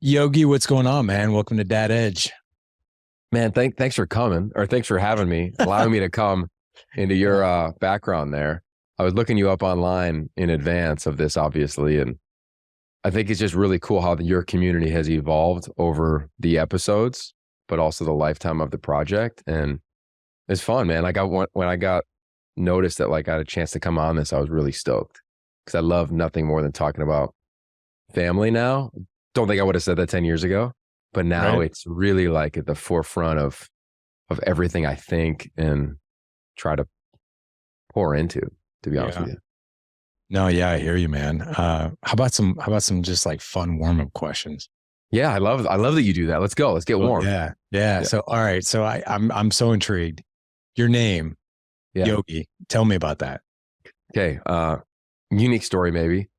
Yogi, what's going on, man? Welcome to Dad Edge. Man, thanks for coming, or thanks for having me, allowing me to come into your background there. I was looking you up online in advance of this, obviously, and I think it's just really cool how your community has evolved over the episodes, but also the lifetime of the project. And it's fun, man. When I got noticed that I got a chance to come on this, I was really stoked because I love nothing more than talking about family now. Don't think I would have said that 10 years ago, but now Right. it's really at the forefront of everything I think and try to pour into, to be honest Yeah. with you. No, yeah, I hear you, man. How about some just like fun warm-up questions? Yeah, I love that you do that. Let's go. Let's get Well, warm. yeah. Yeah. Yeah. So all right. So I'm so intrigued. Your name, Yeah. Yogi. Tell me about that. Okay. Unique story, maybe.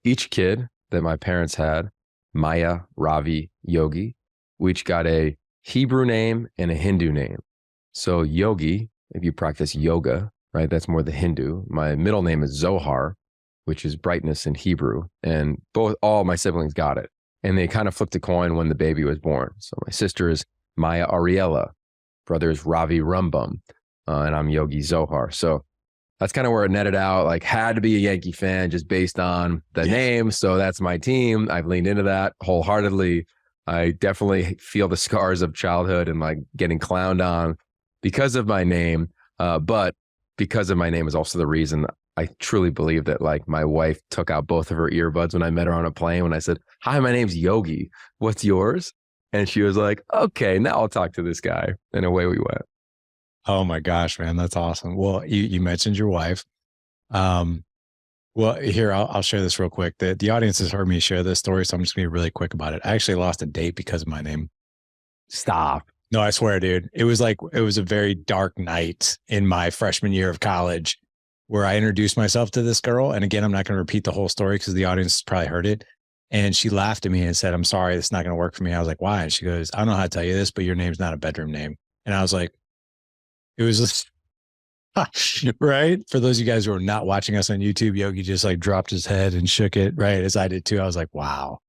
Each kid that my parents had, Maya, Ravi, Yogi, we each got a Hebrew name and a Hindu name. So Yogi, if you practice yoga, right, that's more the Hindu. My middle name is Zohar, which is brightness in Hebrew. And all my siblings got it. And they kind of flipped a coin when the baby was born. So my sister is Maya Ariella, brother is Ravi Rumbum, and I'm Yogi Zohar. So that's kind of where it netted out. Had to be a Yankee fan just based on the name. So that's my team. I've leaned into that wholeheartedly. I definitely feel the scars of childhood and getting clowned on because of my name. But because of my name is also the reason I truly believe that my wife took out both of her earbuds when I met her on a plane when I said, "Hi, my name's Yogi. What's yours?" And she was like, "Okay, now I'll talk to this guy." And away we went. Oh my gosh, man. That's awesome. Well, you mentioned your wife. Um, well, here, I'll share this real quick. The audience has heard me share this story, so I'm just gonna be really quick about it. I actually lost a date because of my name. Stop. No, I swear, dude. It was a very dark night in my freshman year of college where I introduced myself to this girl. And again, I'm not going to repeat the whole story because the audience probably heard it. And she laughed at me and said, "I'm sorry, it's not going to work for me." I was like, "Why?" And she goes, "I don't know how to tell you this, but your name's not a bedroom name." And I was like, it was just right. For those of you guys who are not watching us on YouTube, Yogi just dropped his head and shook it, right? As I did too. I was like, wow.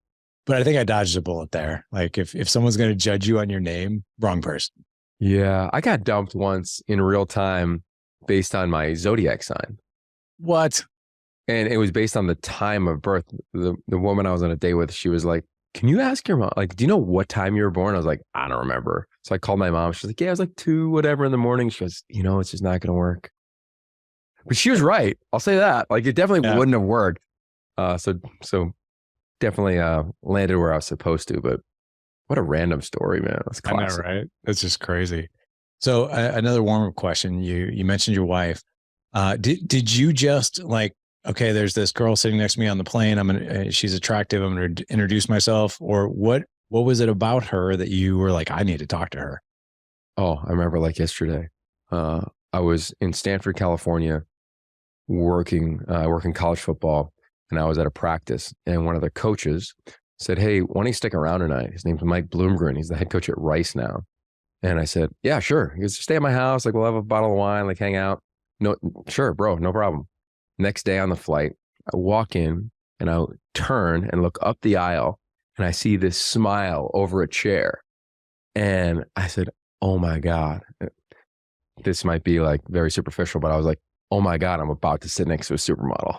But I think I dodged a bullet there. If someone's going to judge you on your name, wrong person. Yeah, I got dumped once in real time based on my zodiac sign. What? And it was based on the time of birth. The woman I was on a date with, she was like, "Can you ask your mom, do you know what time you were born?" I was like, "I don't remember." So I called my mom. She's like, "Yeah, it was 2, whatever in the morning." She goes, "It's just not going to work." But she was right. I'll say that. It definitely Yeah. wouldn't have worked. So definitely landed where I was supposed to. But what a random story, man. That's I know, classic. right? It's just crazy. So another warm up question. You mentioned your wife. Did you just okay, there's this girl sitting next to me on the plane. She's attractive. I'm gonna introduce myself. Or what was it about her that you were like, I need to talk to her? Oh, I remember yesterday. I was in Stanford, California, working college football, and I was at a practice, and one of the coaches said, "Hey, why don't you stick around tonight?" His name's Mike Bloomgren. He's the head coach at Rice now. And I said, "Yeah, sure." He goes, "Stay at my house. We'll have a bottle of wine, hang out." No, sure, bro, no problem. Next day on the flight, I walk in and I turn and look up the aisle, and I see this smile over a chair. And I said, "Oh my God." This might be very superficial, but I was like, "Oh my God, I'm about to sit next to a supermodel."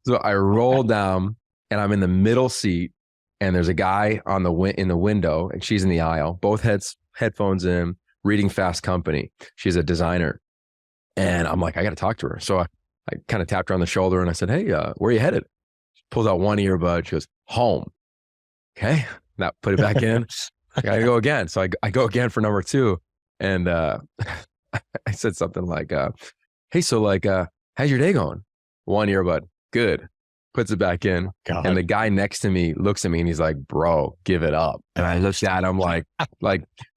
So I roll down and I'm in the middle seat, and there's a guy in the window, and she's in the aisle, both headphones in, reading Fast Company. She's a designer. And I'm like, I got to talk to her. So I kind of tapped her on the shoulder and I said, "Hey, where are you headed?" She pulls out one earbud. She goes, "Home." Okay. Now put it back in. I got to go again. So I go again for number 2. And I said something like, "Hey, so how's your day going?" One earbud. "Good." Puts it back in. God. And the guy next to me looks at me and he's like, "Bro, give it up." And I looked at him like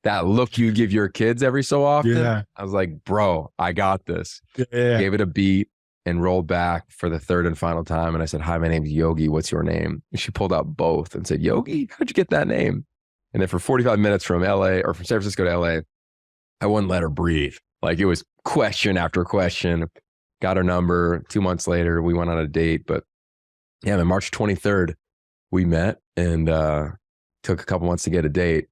that look you give your kids every so often. Yeah. I was like, "Bro, I got this." Yeah. Gave it a beat and rolled back for the third and final time. And I said, "Hi, my name's Yogi. What's your name?" And she pulled out both and said, "Yogi, how'd you get that name?" And then for 45 minutes from LA or from San Francisco to LA, I wouldn't let her breathe. It was question after question. Got her number. 2 months later, we went on a date. But yeah, on March 23rd, we met, and took a couple months to get a date,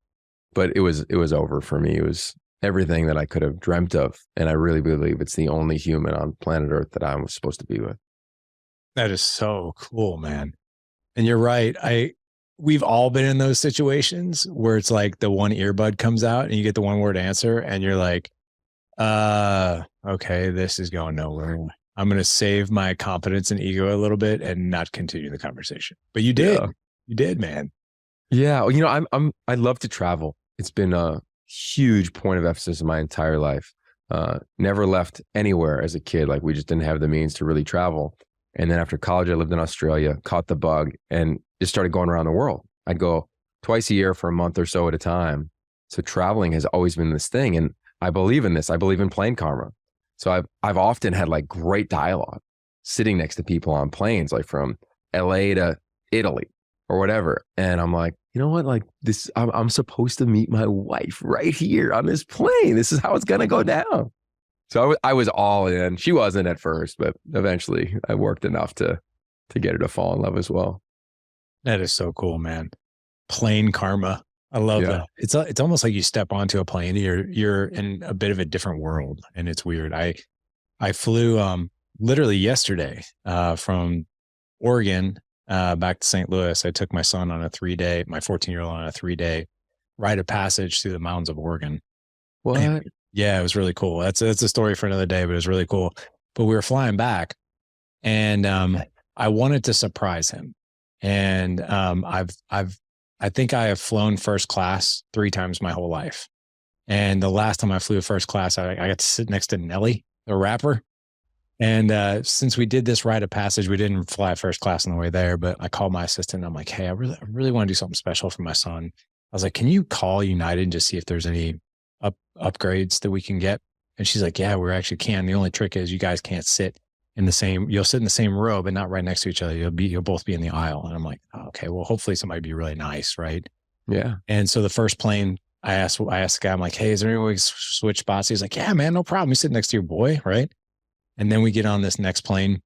but it was over for me. It was everything that I could have dreamt of. And I really believe it's the only human on planet Earth that I was supposed to be with. That is so cool, man. And you're right. We've all been in those situations where it's like the one earbud comes out and you get the one word answer and you're like, okay, this is going nowhere. I'm going to save my confidence and ego a little bit and not continue the conversation. But you did. Yeah. You did, man. Yeah. You know, I love to travel. It's been a huge point of emphasis in my entire life. Never left anywhere as a kid. Like, we just didn't have the means to really travel. And then after college, I lived in Australia, caught the bug, and just started going around the world. I'd go twice a year for a month or so at a time. So traveling has always been this thing. And I believe in this. I believe in plane karma. So I've often had like great dialogue sitting next to people on planes, like from LA to Italy or whatever. And I'm like, you know what? Like this, I'm supposed to meet my wife right here on this plane. This is how it's going to go down. So I was all in. She wasn't at first, but eventually I worked enough to get her to fall in love as well. That is so cool, man. Plane karma. I love that. It's almost like you step onto a plane. You're in a bit of a different world, and it's weird. I flew literally yesterday from Oregon back to St. Louis. I took my son on my 14-year-old on a 3-day rite of passage through the mountains of Oregon. What? And, yeah, it was really cool. That's a story for another day, but it was really cool. But we were flying back, and I wanted to surprise him. And I think I have flown first class 3 times my whole life. And the last time I flew first class, I got to sit next to Nelly, the rapper. And since we did this rite of passage, we didn't fly first class on the way there, but I called my assistant. And I'm like, hey, I really want to do something special for my son. I was like, can you call United and just see if there's any upgrades that we can get? And she's like, yeah, we actually can. The only trick is you guys can't sit in the same, you'll sit in the same row, but not right next to each other. You'll both be in the aisle. And I'm like, oh, okay, well, hopefully somebody be really nice. Right. Yeah. And so the first plane, I asked the guy, I'm like, hey, is there any way we can switch spots? He's like, yeah, man, no problem. You sit next to your boy. Right. And then we get on this next plane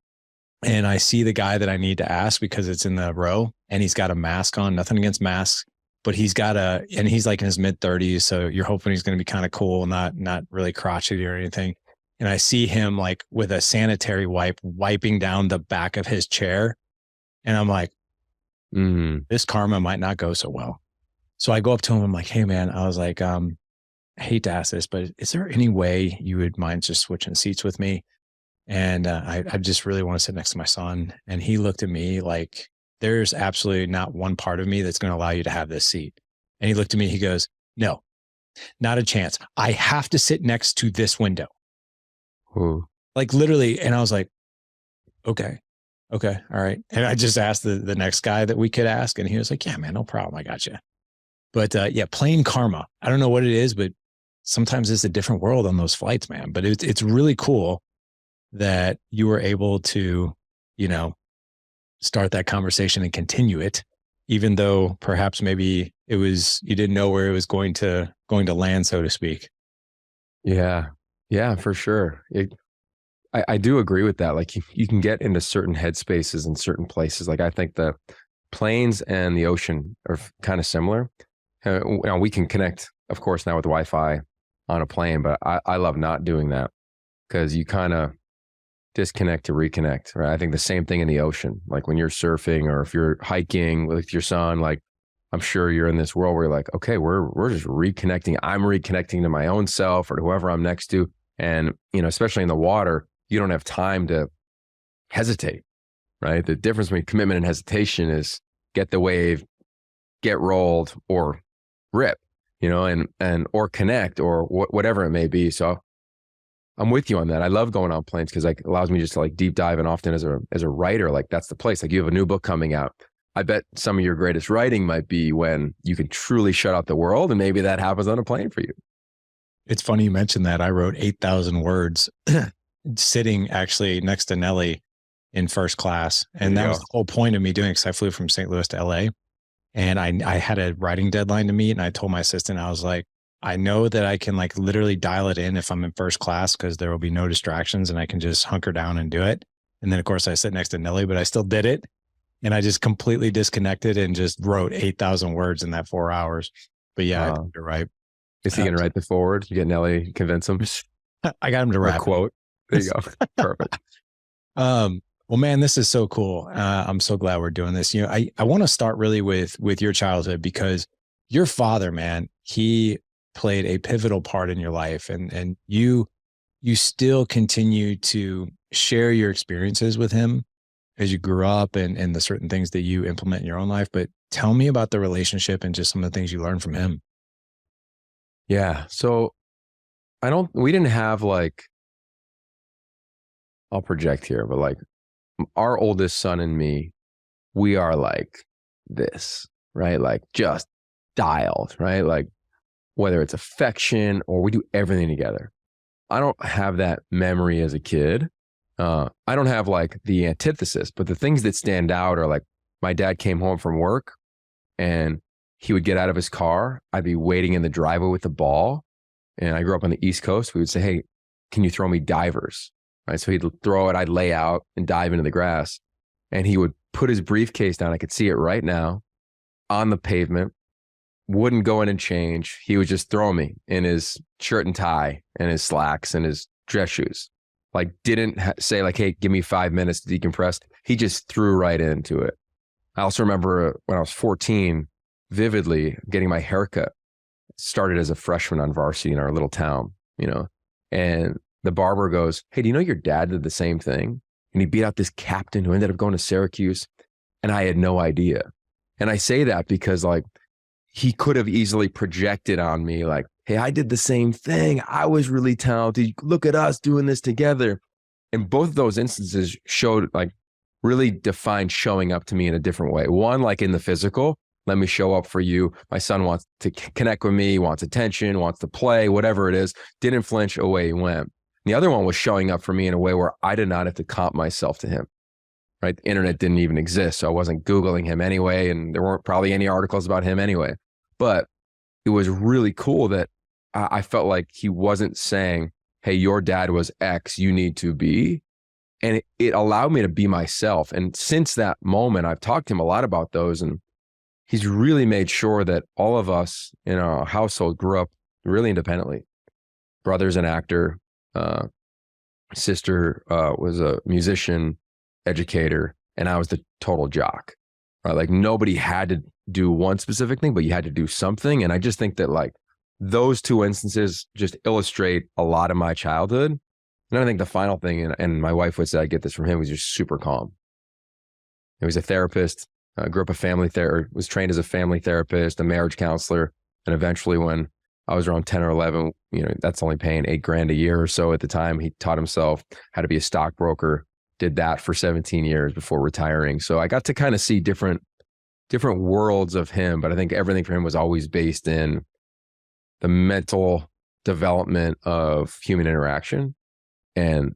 and I see the guy that I need to ask because it's in the row and he's got a mask on, nothing against masks, but he's like in his mid-30s. So you're hoping he's going to be kind of cool, not really crotchety or anything. And I see him like with a sanitary wipe wiping down the back of his chair. And I'm like, this karma might not go so well. So I go up to him. I'm like, hey man, I was like, I hate to ask this, but is there any way you would mind just switching seats with me? And I just really want to sit next to my son. And he looked at me like, there's absolutely not one part of me that's going to allow you to have this seat. And he looked at me, he goes, no, not a chance. I have to sit next to this window. Ooh. Like literally. And I was like, okay. All right. And I just asked the next guy that we could ask. And he was like, yeah, man, no problem. I got you. But yeah, plane karma. I don't know what it is, but sometimes it's a different world on those flights, man. But it's really cool that you were able to, start that conversation and continue it, even though perhaps maybe you didn't know where it was going to land, so to speak. Yeah, for sure. I do agree with that. Like you can get into certain headspaces in certain places. Like I think the planes and the ocean are kind of similar. We can connect, of course, now with Wi-Fi on a plane, but I love not doing that because you kind of disconnect to reconnect, right? I think the same thing in the ocean. Like when you're surfing or if you're hiking with your son, like I'm sure you're in this world where you're like, okay, we're just reconnecting. I'm reconnecting to my own self or to whoever I'm next to. And, especially in the water, you don't have time to hesitate, right? The difference between commitment and hesitation is get the wave, get rolled or rip, and or connect or whatever it may be. So I'm with you on that. I love going on planes because it allows me just to like deep dive. And often as a writer, like that's the place. Like you have a new book coming out. I bet some of your greatest writing might be when you can truly shut out the world. And maybe that happens on a plane for you. It's funny you mentioned that. I wrote 8,000 words sitting actually next to Nelly in first class. And that was the whole point of me doing it because I flew from St. Louis to LA. And I had a writing deadline to meet. And I told my assistant, I was like, I know that I can like literally dial it in if I'm in first class because there will be no distractions and I can just hunker down and do it. And then of course I sit next to Nelly, but I still did it. And I just completely disconnected and just wrote 8,000 words in that 4 hours. But yeah, you're right. Is he going to write the forward? You get Nelly, convince him? I got him to rap. Quote. There you go. Perfect. Well, man, this is so cool. I'm so glad we're doing this. I want to start really with your childhood, because your father, man, he played a pivotal part in your life, and you still continue to share your experiences with him as you grew up and the certain things that you implement in your own life. But tell me about the relationship and just some of the things you learned from him. Yeah. So we didn't have like, I'll project here, but like our oldest son and me, we are like this, right? Like just dialed, right? Like whether it's affection or we do everything together. I don't have that memory as a kid. I don't have like the antithesis, but the things that stand out are like my dad came home from work and he would get out of his car. I'd be waiting in the driveway with the ball. And I grew up on the East Coast. We would say, hey, can you throw me divers? Right. So he'd throw it. I'd lay out and dive into the grass. And he would put his briefcase down. I could see it right now on the pavement. Wouldn't go in and change. He would just throw me in his shirt and tie and his slacks and his dress shoes. Like didn't say like, hey, give me 5 minutes to decompress. He just threw right into it. I also remember when I was 14, vividly getting my haircut. Started as a freshman on varsity in our little town, and the barber goes, hey, do you know your dad did the same thing? And he beat out this captain who ended up going to Syracuse. And I had no idea. And I say that because like, he could have easily projected on me like, hey, I did the same thing. I was really talented. Look at us doing this together. And both of those instances showed like really defined showing up to me in a different way. One, like in the physical, let me show up for you. My son wants to connect with me, wants attention, wants to play, whatever it is. Didn't flinch, away he went. The other one was showing up for me in a way where I did not have to comp myself to him. Right? The internet didn't even exist. So I wasn't Googling him anyway. And there weren't probably any articles about him anyway. But it was really cool that I felt like he wasn't saying, hey, your dad was X, you need to be. And it allowed me to be myself. And since that moment, I've talked to him a lot about those. And he's really made sure that all of us in our household grew up really independently. Brother's an actor. Sister was a musician, educator, and I was the total jock. Right? Like nobody had to do one specific thing, but you had to do something. And I just think that like those two instances just illustrate a lot of my childhood. And I think the final thing, and my wife would say I get this from him, was just super calm. He was a therapist, grew up was trained as a family therapist, a marriage counselor. And eventually when I was around 10 or 11, that's only paying $8,000 a year or so at the time. He taught himself how to be a stockbroker, did that for 17 years before retiring. So I got to kind of see different worlds of him, but I think everything for him was always based in the mental development of human interaction. And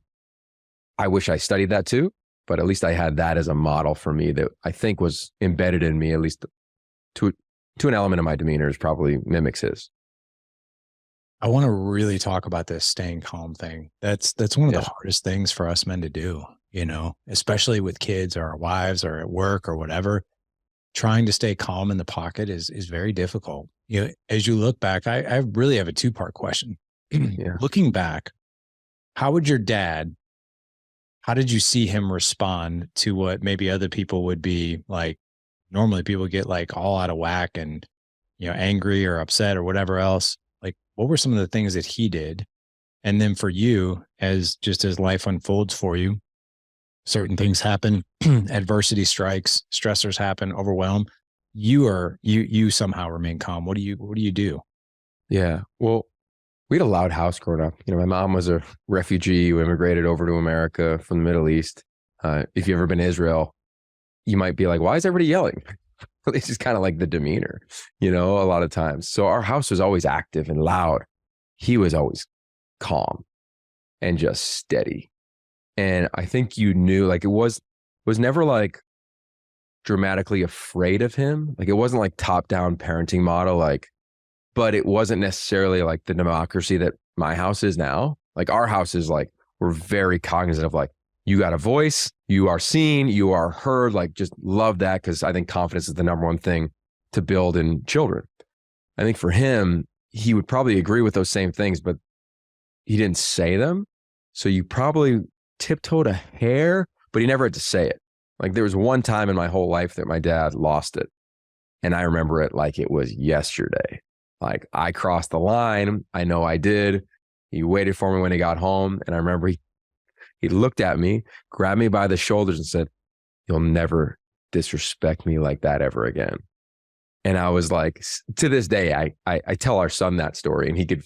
I wish I studied that too, but at least I had that as a model for me that I think was embedded in me, at least to an element of my demeanor is probably mimics his. I want to really talk about this staying calm thing. That's one of the hardest things for us men to do, especially with kids or our wives or at work or whatever. Trying to stay calm in the pocket is very difficult. As you look back, I really have a two-part question. Looking back, how did you see him respond to what maybe other people would be like? Normally people get like all out of whack and, angry or upset or whatever else. Like, what were some of the things that he did? And then for you, as life unfolds for you, certain things happen, adversity strikes, stressors happen, overwhelm. You somehow remain calm. What do you do? Yeah. Well, we had a loud house growing up. My mom was a refugee who immigrated over to America from the Middle East. If you've ever been to Israel, you might be like, why is everybody yelling? It's just kind of like the demeanor, a lot of times. So our house was always active and loud. He was always calm and just steady. And I think you knew, like, it was never like dramatically afraid of him. Like, it wasn't like top-down parenting model, like, but it wasn't necessarily like the democracy that my house is now. Like, our house is like, we're very cognizant of like, you got a voice, you are seen, you are heard. Like, just love that, because I think confidence is the number one thing to build in children. I think for him, he would probably agree with those same things, but he didn't say them. So you probably tiptoed a hair, but he never had to say it. Like, there was one time in my whole life that my dad lost it. And I remember it like it was yesterday. Like, I crossed the line. I know I did. He waited for me when he got home. And I remember he looked at me, grabbed me by the shoulders and said, "You'll never disrespect me like that ever again." And I was like, to this day, I tell our son that story, and he could,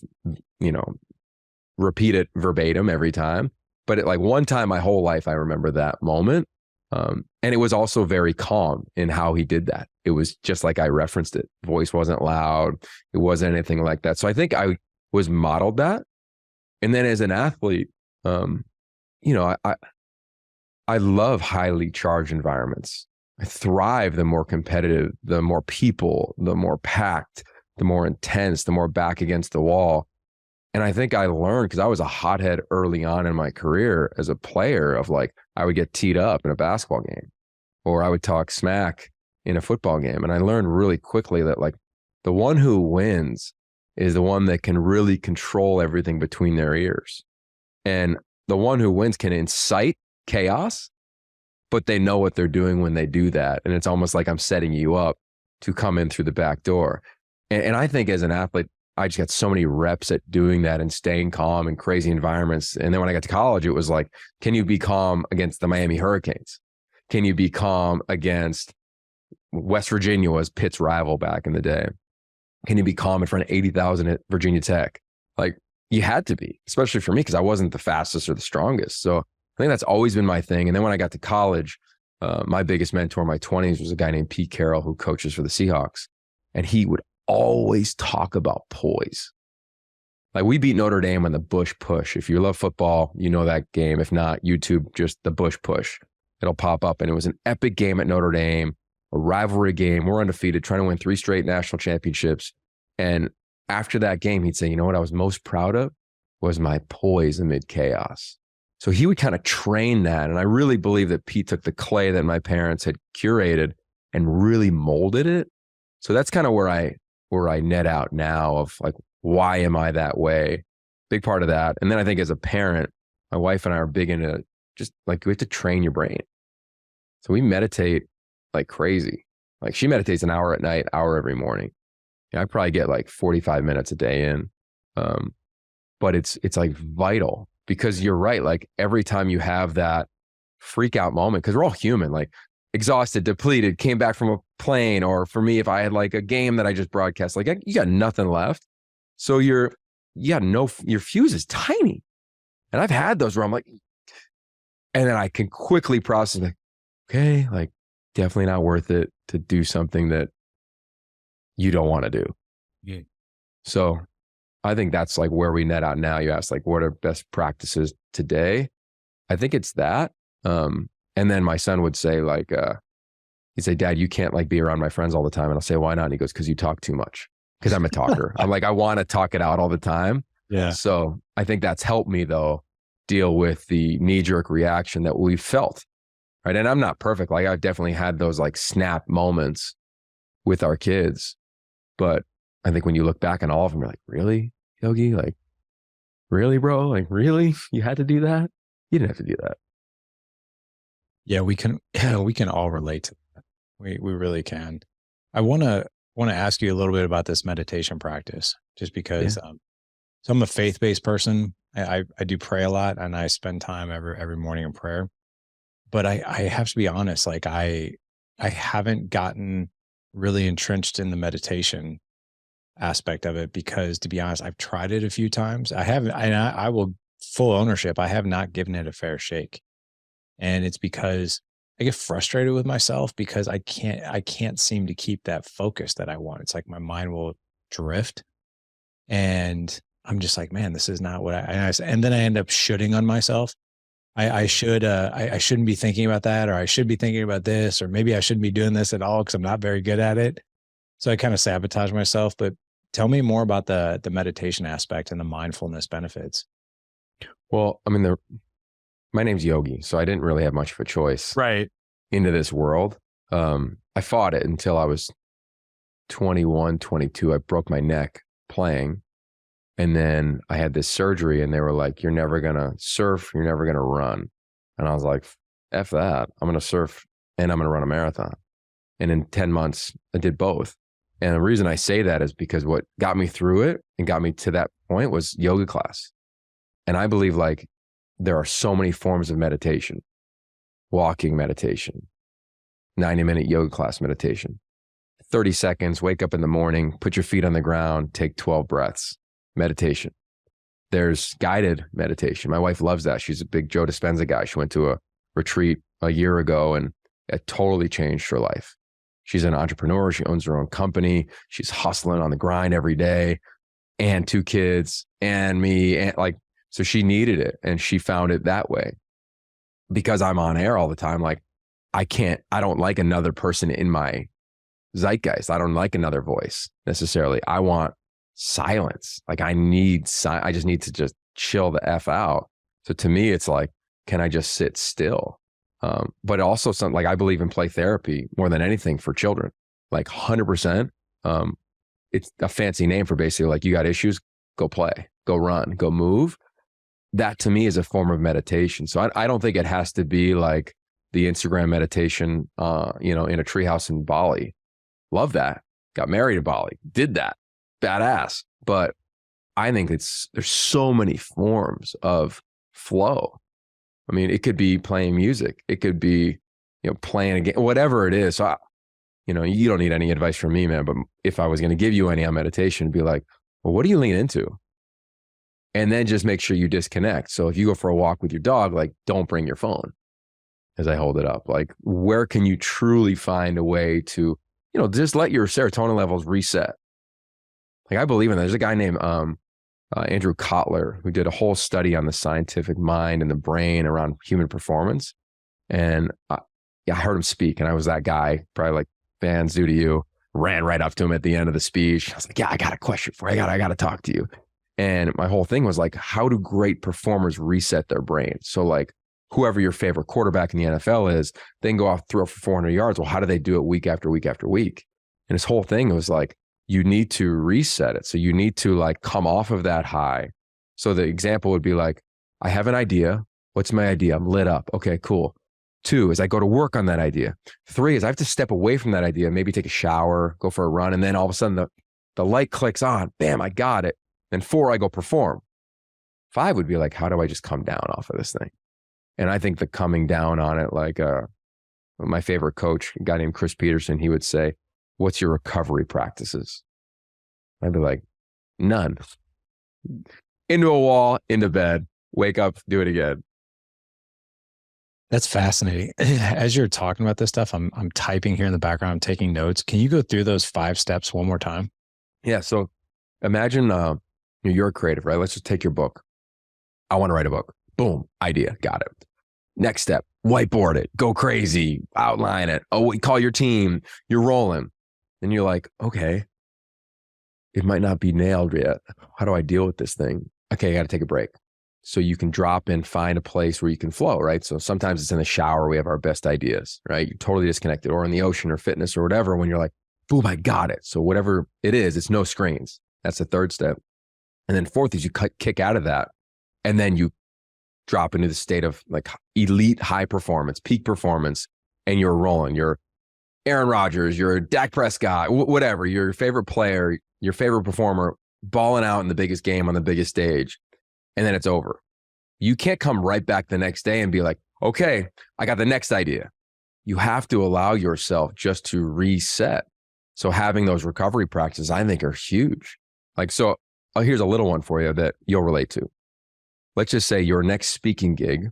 repeat it verbatim every time. But like one time my whole life, I remember that moment. And it was also very calm in how he did that. It was just like I referenced it. Voice wasn't loud. It wasn't anything like that. So I think I was modeled that. And then as an athlete, I love highly charged environments. I thrive the more competitive, the more people, the more packed, the more intense, the more back against the wall. And I think I learned, because I was a hothead early on in my career as a player, of like, I would get teed up in a basketball game, or I would talk smack in a football game. And I learned really quickly that like the one who wins is the one that can really control everything between their ears. And the one who wins can incite chaos, but they know what they're doing when they do that. And it's almost like I'm setting you up to come in through the back door. And I think as an athlete, I just got so many reps at doing that and staying calm in crazy environments. And then when I got to college, it was like, can you be calm against the Miami Hurricanes? Can you be calm against West Virginia, was Pitt's rival back in the day? Can you be calm in front of 80,000 at Virginia Tech? Like, you had to be, especially for me, because I wasn't the fastest or the strongest. So I think that's always been my thing. And then when I got to college, my biggest mentor in my 20s was a guy named Pete Carroll, who coaches for the Seahawks. And he would always talk about poise. Like, we beat Notre Dame on the Bush push. If you love football, you know that game. If not, YouTube, just the Bush push. It'll pop up. And it was an epic game at Notre Dame, a rivalry game. We're undefeated, trying to win 3 straight national championships. And after that game, he'd say, you know what I was most proud of was my poise amid chaos. So he would kind of train that. And I really believe that Pete took the clay that my parents had curated and really molded it. So that's kind of where I net out now of like, why am I that way? Big part of that. And then I think as a parent, my wife and I are big into just like, we have to train your brain. So we meditate like crazy. Like, she meditates an hour at night, hour every morning. I probably get like 45 minutes a day in. But it's like vital, because you're right. Like, every time you have that freak out moment, because we're all human, like exhausted, depleted, came back from a plane, or for me, if I had like a game that I just broadcast, like you got nothing left. So your fuse is tiny. And I've had those where I'm like, and then I can quickly process like, okay, like definitely not worth it to do something that you don't want to do. Yeah. So I think that's like where we net out now. You asked like, what are best practices today? I think it's that. And then my son would say like, he'd say, Dad, you can't like be around my friends all the time. And I'll say, why not? And he goes, because you talk too much. Because I'm a talker. I'm like, I want to talk it out all the time. Yeah. So I think that's helped me though, deal with the knee-jerk reaction that we've felt. Right. And I'm not perfect. Like, I've definitely had those like snap moments with our kids. But I think when you look back on all of them, you're like, really, Yogi? Like, really, bro? Like, really? You had to do that? You didn't have to do that. Yeah, we can all relate to that. We really can. I want to ask you a little bit about this meditation practice, just because so I'm a faith-based person. I do pray a lot, and I spend time every morning in prayer. But I have to be honest, like I haven't gotten really entrenched in the meditation aspect of it, because to be honest, I've tried it a few times. I haven't, and I will full ownership. I have not given it a fair shake. And it's because I get frustrated with myself, because I can't seem to keep that focus that I want. It's like my mind will drift, and I'm just like, man, this is not what and then I end up shooting on myself. I shouldn't be thinking about that, or I should be thinking about this, or maybe I shouldn't be doing this at all because I'm not very good at it. So I kind of sabotage myself. But tell me more about the meditation aspect and the mindfulness benefits. Well, I mean, my name's Yogi, so I didn't really have much of a choice Right. into this world. I fought it until I was 21, 22. I broke my neck playing. And then I had this surgery and they were like, you're never going to surf. You're never going to run. And I was like, F that. I'm going to surf and I'm going to run a marathon. And in 10 months, I did both. And the reason I say that is because what got me through it and got me to that point was yoga class. And I believe like there are so many forms of meditation, walking meditation, 90-minute yoga class meditation, 30 seconds, wake up in the morning, put your feet on the ground, take 12 breaths, meditation. There's guided meditation. My wife loves that. She's a big Joe Dispenza guy. She went to a retreat a year ago and it totally changed her life. She's an entrepreneur. She owns her own company. She's hustling on the grind every day, and 2 kids and me. And like, so she needed it and she found it that way. Because I'm on air all the time, like I don't like another person in my zeitgeist. I don't like another voice necessarily. I want silence. Like I just need to just chill the F out. So to me, it's like, can I just sit still? But also something like I believe in play therapy more than anything for children, like 100%. It's a fancy name for basically like you got issues, go play, go run, go move. That to me is a form of meditation. So I don't think it has to be like the Instagram meditation, in a treehouse in Bali. Love that. Got married in Bali, did that. Badass. But I think there's so many forms of flow. I mean, it could be playing music. It could be, playing a game, whatever it is. So, you don't need any advice from me, man. But if I was going to give you any on meditation, it'd be like, well, what do you lean into? And then just make sure you disconnect. So if you go for a walk with your dog, like don't bring your phone as I hold it up. Like where can you truly find a way to, just let your serotonin levels reset? Like I believe in that. There's a guy named Andrew Kotler who did a whole study on the scientific mind and the brain around human performance. And I heard him speak and I was that guy, probably like fans do to you, ran right up to him at the end of the speech. I was like, yeah, I got a question for you. I got to talk to you. And my whole thing was like, how do great performers reset their brain? So like whoever your favorite quarterback in the NFL is, they can go off, throw for 400 yards. Well, how do they do it week after week after week? And his whole thing was like, you need to reset it. So you need to like come off of that high. So the example would be like, I have an idea. What's my idea? I'm lit up. Okay, cool. 2 is I go to work on that idea. 3 is I have to step away from that idea, maybe take a shower, go for a run. And then all of a sudden the light clicks on, bam, I got it. Then 4, I go perform. 5 would be like, how do I just come down off of this thing? And I think the coming down on it, like my favorite coach, a guy named Chris Peterson, he would say, what's your recovery practices? I'd be like, none. Into a wall, into bed, wake up, do it again. That's fascinating. As you're talking about this stuff, I'm typing here in the background, I'm taking notes. Can you go through those 5 steps one more time? Yeah. So imagine you're a creative, right? Let's just take your book. I want to write a book. Boom, idea, got it. Next step, whiteboard it, go crazy, outline it. Oh, call your team, you're rolling. And you're like, okay, it might not be nailed yet. How do I deal with this thing? Okay, I got to take a break. So you can drop in, find a place where you can flow, right? So sometimes it's in the shower, we have our best ideas, right? You're totally disconnected, or in the ocean or fitness or whatever, when you're like, boom, I got it. So whatever it is, it's no screens. That's the 3rd step. And then 4th is you kick out of that. And then you drop into the state of like elite high performance, peak performance, and you're rolling. You're Aaron Rodgers, you're Dak Prescott, whatever, your favorite player, your favorite performer, balling out in the biggest game on the biggest stage. And then it's over. You can't come right back the next day and be like, okay, I got the next idea. You have to allow yourself just to reset. So having those recovery practices, I think, are huge. Like, so here's a little one for you that you'll relate to. Let's just say your next speaking gig,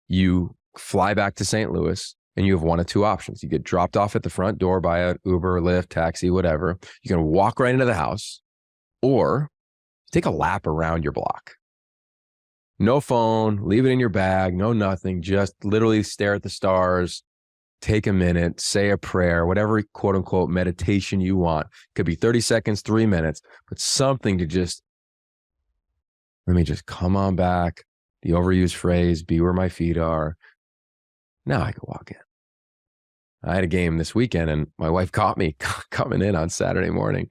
you fly back to St. Louis and you have 1 of 2 options. You get dropped off at the front door by an Uber, Lyft, taxi, whatever. You can walk right into the house or take a lap around your block. No phone, leave it in your bag, no nothing, just literally stare at the stars, take a minute, say a prayer, whatever quote unquote meditation you want. Could be 30 seconds, 3 minutes, but something to just, let me just come on back, the overused phrase, be where my feet are. Now I could walk in. I had a game this weekend and my wife caught me coming in on Saturday morning.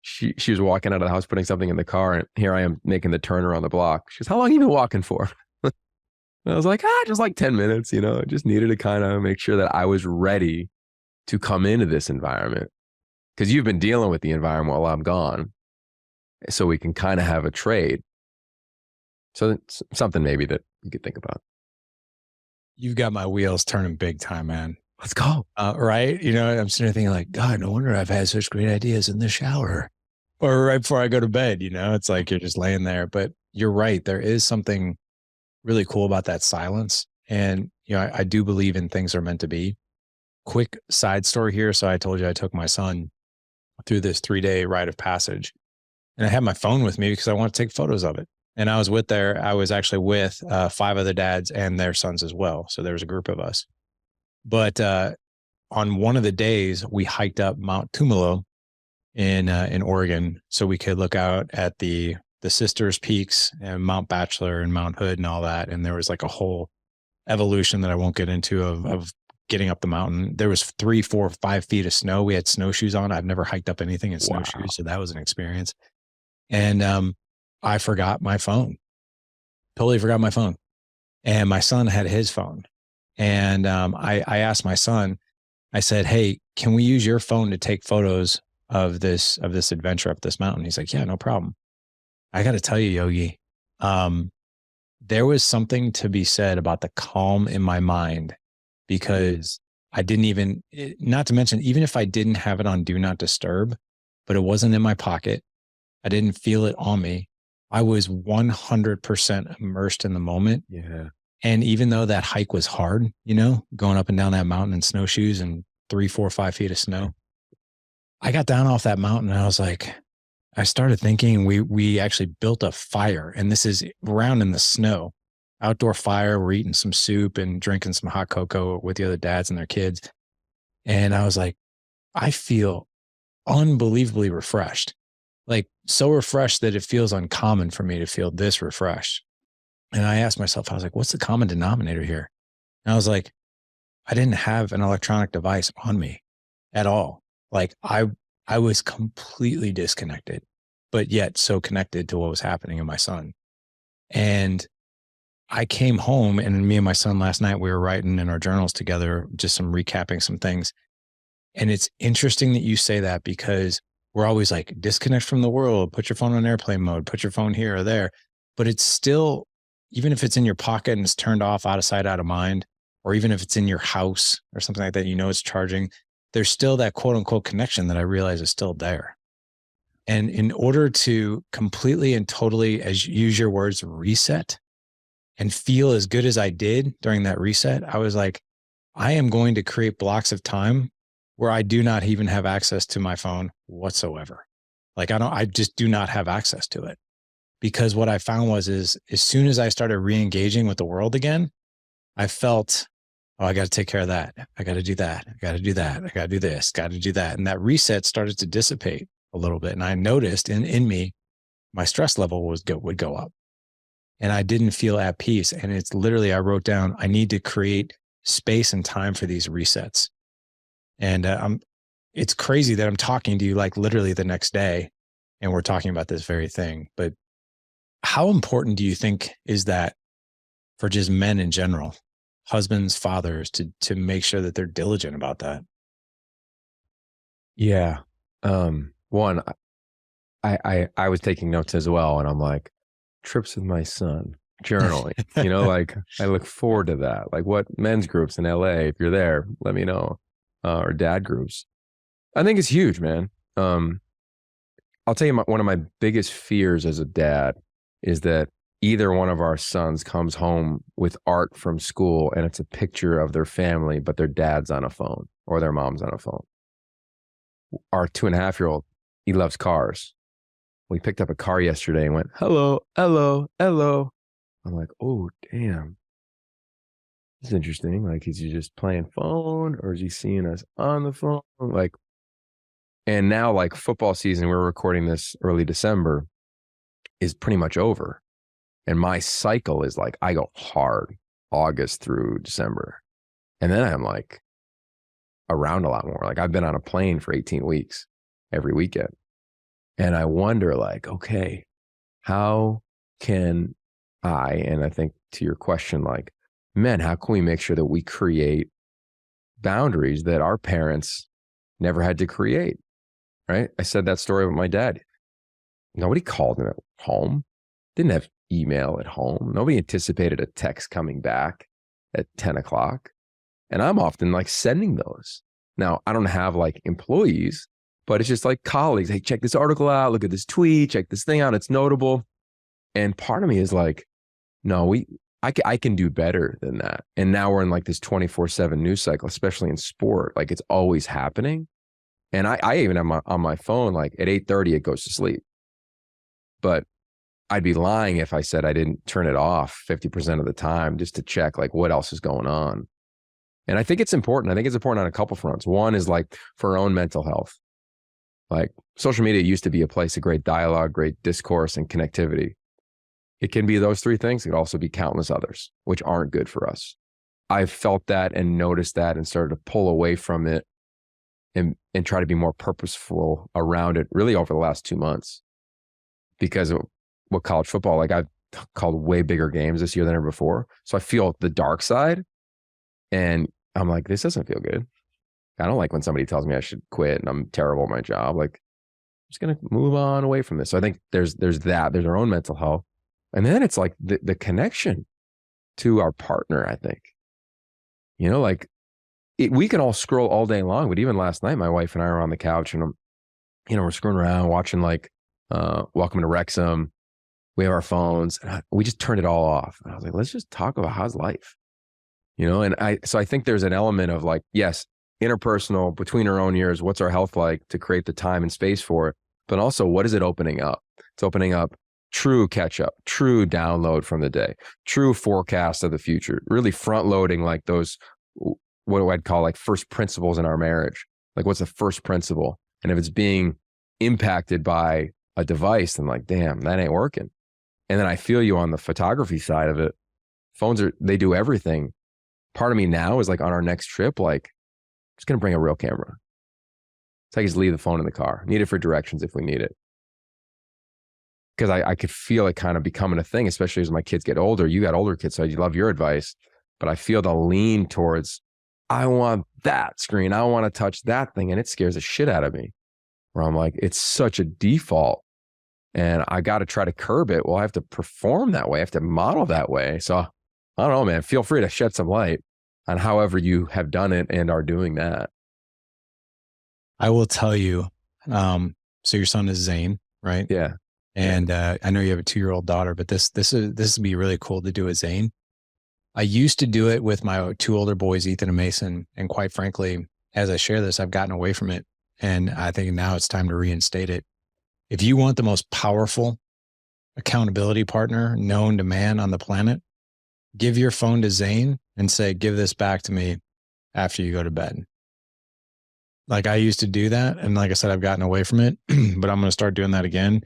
She was walking out of the house, putting something in the car, and here I am making the turn around the block. She goes, how long have you been walking for? And I was like, just like 10 minutes, I just needed to kind of make sure that I was ready to come into this environment, because you've been dealing with the environment while I'm gone. So we can kind of have a trade. So it's something maybe that you could think about. You've got my wheels turning big time, man. Let's go. Right? I'm sitting there thinking like, God, no wonder I've had such great ideas in the shower or right before I go to bed. It's like you're just laying there. But you're right. There is something really cool about that silence. And, I do believe in things are meant to be. Quick side story here. So I told you I took my son through this 3-day rite of passage, and I had my phone with me because I want to take photos of it. And I was actually with 5 other dads and their sons as well. So there was a group of us. But on one of the days, we hiked up Mount Tumalo in Oregon, so we could look out at the Sisters Peaks and Mount Bachelor and Mount Hood and all that. And there was like a whole evolution that I won't get into of getting up the mountain. There was 3, 4, 5 feet of snow. We had snowshoes on. I've never hiked up anything in snowshoes, so that was an experience. And I forgot my phone. Totally forgot my phone. And my son had his phone. And I asked my son, I said, hey, can we use your phone to take photos of this adventure up this mountain? He's like, yeah, no problem. I got to tell you, Yogi, there was something to be said about the calm in my mind, because I didn't even, not to mention, even if I didn't have it on Do Not Disturb, but it wasn't in my pocket, I didn't feel it on me. I was 100% immersed in the moment. Yeah. And even though that hike was hard, going up and down that mountain in snowshoes and 3, 4, 5 feet of snow, I got down off that mountain and I was like, I started thinking we actually built a fire, and this is around in the snow, outdoor fire. We're eating some soup and drinking some hot cocoa with the other dads and their kids. And I was like, I feel unbelievably refreshed, like so refreshed that it feels uncommon for me to feel this refreshed. And I asked myself, I was like, what's the common denominator here? And I was like, I didn't have an electronic device on me at all. Like I was completely disconnected, but yet so connected to what was happening in my son. And I came home, and me and my son last night, we were writing in our journals together, just recapping some things. And it's interesting that you say that, because we're always like, disconnect from the world, put your phone on airplane mode, put your phone here or there. But it's still, even if it's in your pocket and it's turned off, out of sight, out of mind, or even if it's in your house or something like that, it's charging, there's still that quote unquote connection that I realize is still there. And in order to completely and totally, as you use your words, reset and feel as good as I did during that reset, I was like, I am going to create blocks of time where I do not even have access to my phone whatsoever. Like I just do not have access to it. Because what I found is as soon as I started re-engaging with the world again, I felt, oh, I got to take care of that. I got to do that. I got to do that. I got to do this, got to do that. And that reset started to dissipate a little bit. And I noticed in me, my stress level would go up, and I didn't feel at peace. And it's literally, I wrote down, I need to create space and time for these resets. And it's crazy that I'm talking to you like literally the next day, and we're talking about this very thing. But how important do you think is that for just men in general, husbands, fathers, to make sure that they're diligent about that? Yeah. One, I was taking notes as well, and I'm like, trips with my son, journaling, like I look forward to that. Like, what men's groups in LA, if you're there, let me know, or dad groups. I think it's huge, man. I'll tell you, one of my biggest fears as a dad is that either one of our sons comes home with art from school and it's a picture of their family, but their dad's on a phone or their mom's on a phone. Our 2.5-year-old, he loves cars. We picked up a car yesterday and went, hello, hello, hello. I'm like, oh, damn. This is interesting. Like, is he just playing phone, or is he seeing us on the phone? Like, and now, like, football season, we're recording this early December, is pretty much over. And my cycle is like, I go hard August through December. And then I'm like around a lot more. Like I've been on a plane for 18 weeks every weekend. And I wonder like, okay, how can and I think to your question, like, men, how can we make sure that we create boundaries that our parents never had to create? Right? I said that story with my dad. Nobody called him at home, didn't have email at home. Nobody anticipated a text coming back at 10 o'clock. And I'm often like sending those. Now, I don't have like employees, but it's just like colleagues. Hey, check this article out. Look at this tweet. Check this thing out. It's notable. And part of me is like, no, I can do better than that. And now we're in like this 24/7 news cycle, especially in sport. Like it's always happening. And I even have on my phone, like at 8:30, it goes to sleep. But I'd be lying if I said I didn't turn it off 50% of the time just to check like what else is going on. And I think it's important. I think it's important on a couple fronts. One is like for our own mental health. Like social media used to be a place of great dialogue, great discourse, and connectivity. It can be those three things. It could also be countless others, which aren't good for us. I've felt that and noticed that and started to pull away from it and try to be more purposeful around it really over the last 2 months. Because of what college football, like I've called way bigger games this year than ever before. So I feel the dark side and I'm like, this doesn't feel good. I don't like when somebody tells me I should quit and I'm terrible at my job. Like I'm just going to move on away from this. So I think there's our own mental health. And then it's like the connection to our partner, I think. You know, like we can all scroll all day long, but even last night, my wife and I were on the couch and we're scrolling around watching like Welcome to Wrexham. We have our phones. And we just turned it all off. And I was like, let's just talk about how's life, you know? And I think there's an element of like, yes, interpersonal between our own ears. What's our health like to create the time and space for it? But also what is it opening up? It's opening up true catch up, true download from the day, true forecast of the future, really front loading like those, what I'd call like first principles in our marriage. Like what's the first principle? And if it's being impacted by a device, then like, damn, that ain't working. And then I feel you on the photography side of it. Phones they do everything. Part of me now is like on our next trip, like I'm just going to bring a real camera. So I just leave the phone in the car, need it for directions if we need it. Because I could feel it kind of becoming a thing, especially as my kids get older. You got older kids, so I love your advice. But I feel the lean towards, I want that screen. I want to touch that thing. And it scares the shit out of me. Where I'm like, it's such a default. And I got to try to curb it. Well, I have to perform that way. I have to model that way. So I don't know, man. Feel free to shed some light on however you have done it and are doing that. I will tell you. So your son is Zane, right? Yeah. And I know you have a 2-year-old daughter, but this would be really cool to do with Zane. I used to do it with my 2 older boys, Ethan and Mason. And quite frankly, as I share this, I've gotten away from it. And I think now it's time to reinstate it. If you want the most powerful accountability partner known to man on the planet, give your phone to Zane and say, give this back to me after you go to bed. Like I used to do that. And like I said, I've gotten away from it, but I'm going to start doing that again.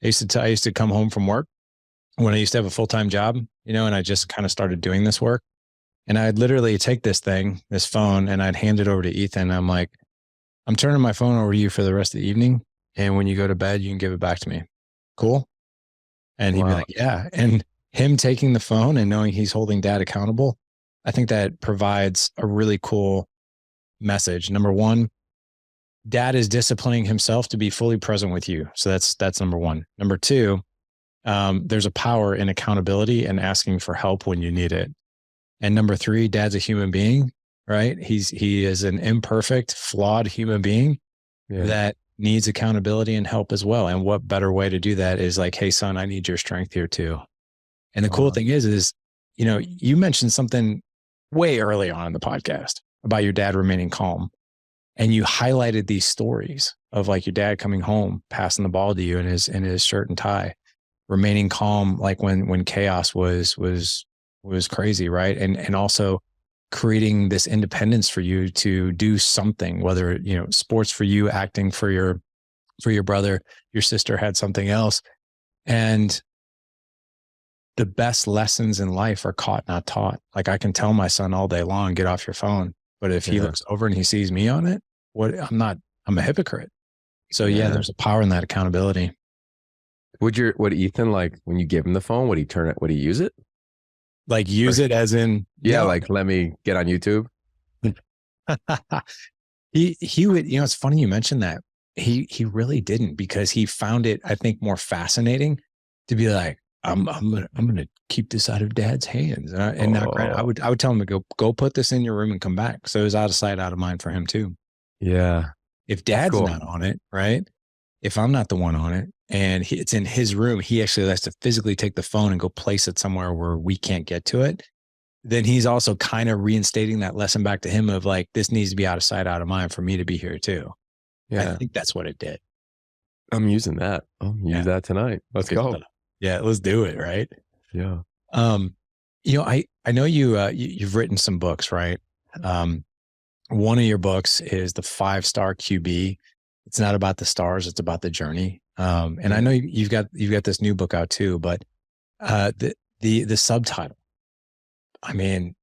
I used to come home from work when I used to have a full-time job, you know, and I just kind of started doing this work. And I'd literally take this phone, and I'd hand it over to Ethan. I'm like, I'm turning my phone over to you for the rest of the evening. And when you go to bed, you can give it back to me. Cool? And he'd be like, yeah. And him taking the phone and knowing he's holding dad accountable, I think that provides a really cool message. Number one, dad is disciplining himself to be fully present with you. So that's number one. Number two, there's a power in accountability and asking for help when you need it. And number three, dad's a human being, right? He is an imperfect, flawed human being that needs accountability and help as well. And what better way to do that is like, hey son, I need your strength here too. And the cool thing is, you know, you mentioned something way early on in the podcast about your dad remaining calm. And you highlighted these stories of like your dad coming home, passing the ball to you in his shirt and tie, remaining calm, like when chaos was crazy, right? And also creating this independence for you to do something, whether, you know, sports for you, acting for your brother, your sister had something else. And the best lessons in life are caught, not taught. Like I can tell my son all day long, get off your phone. But if he looks over and he sees me on it, I'm a hypocrite. So yeah, there's a power in that accountability. Would Ethan, like when you give him the phone, would he use it? Like use it as in, yeah, like let me get on YouTube. He would, it's funny you mentioned that. He really didn't, because he found it, I think, more fascinating to be like, I'm gonna keep this out of dad's hands. And now, granted, I would tell him to go put this in your room and come back. So it was out of sight, out of mind for him too. Yeah. If dad's not on it, right? If I'm not the one on it and it's in his room, he actually has to physically take the phone and go place it somewhere where we can't get to it. Then he's also kind of reinstating that lesson back to him of like, this needs to be out of sight, out of mind for me to be here too. Yeah. I think that's what it did. I'm using that. I'll use that tonight. Let's go. Yeah. Let's do it. Right. Yeah. I know you've written some books, right? One of your books is the 5-Star QB. It's not about the stars, it's about the journey. And I know you've got this new book out too, but the subtitle, I mean,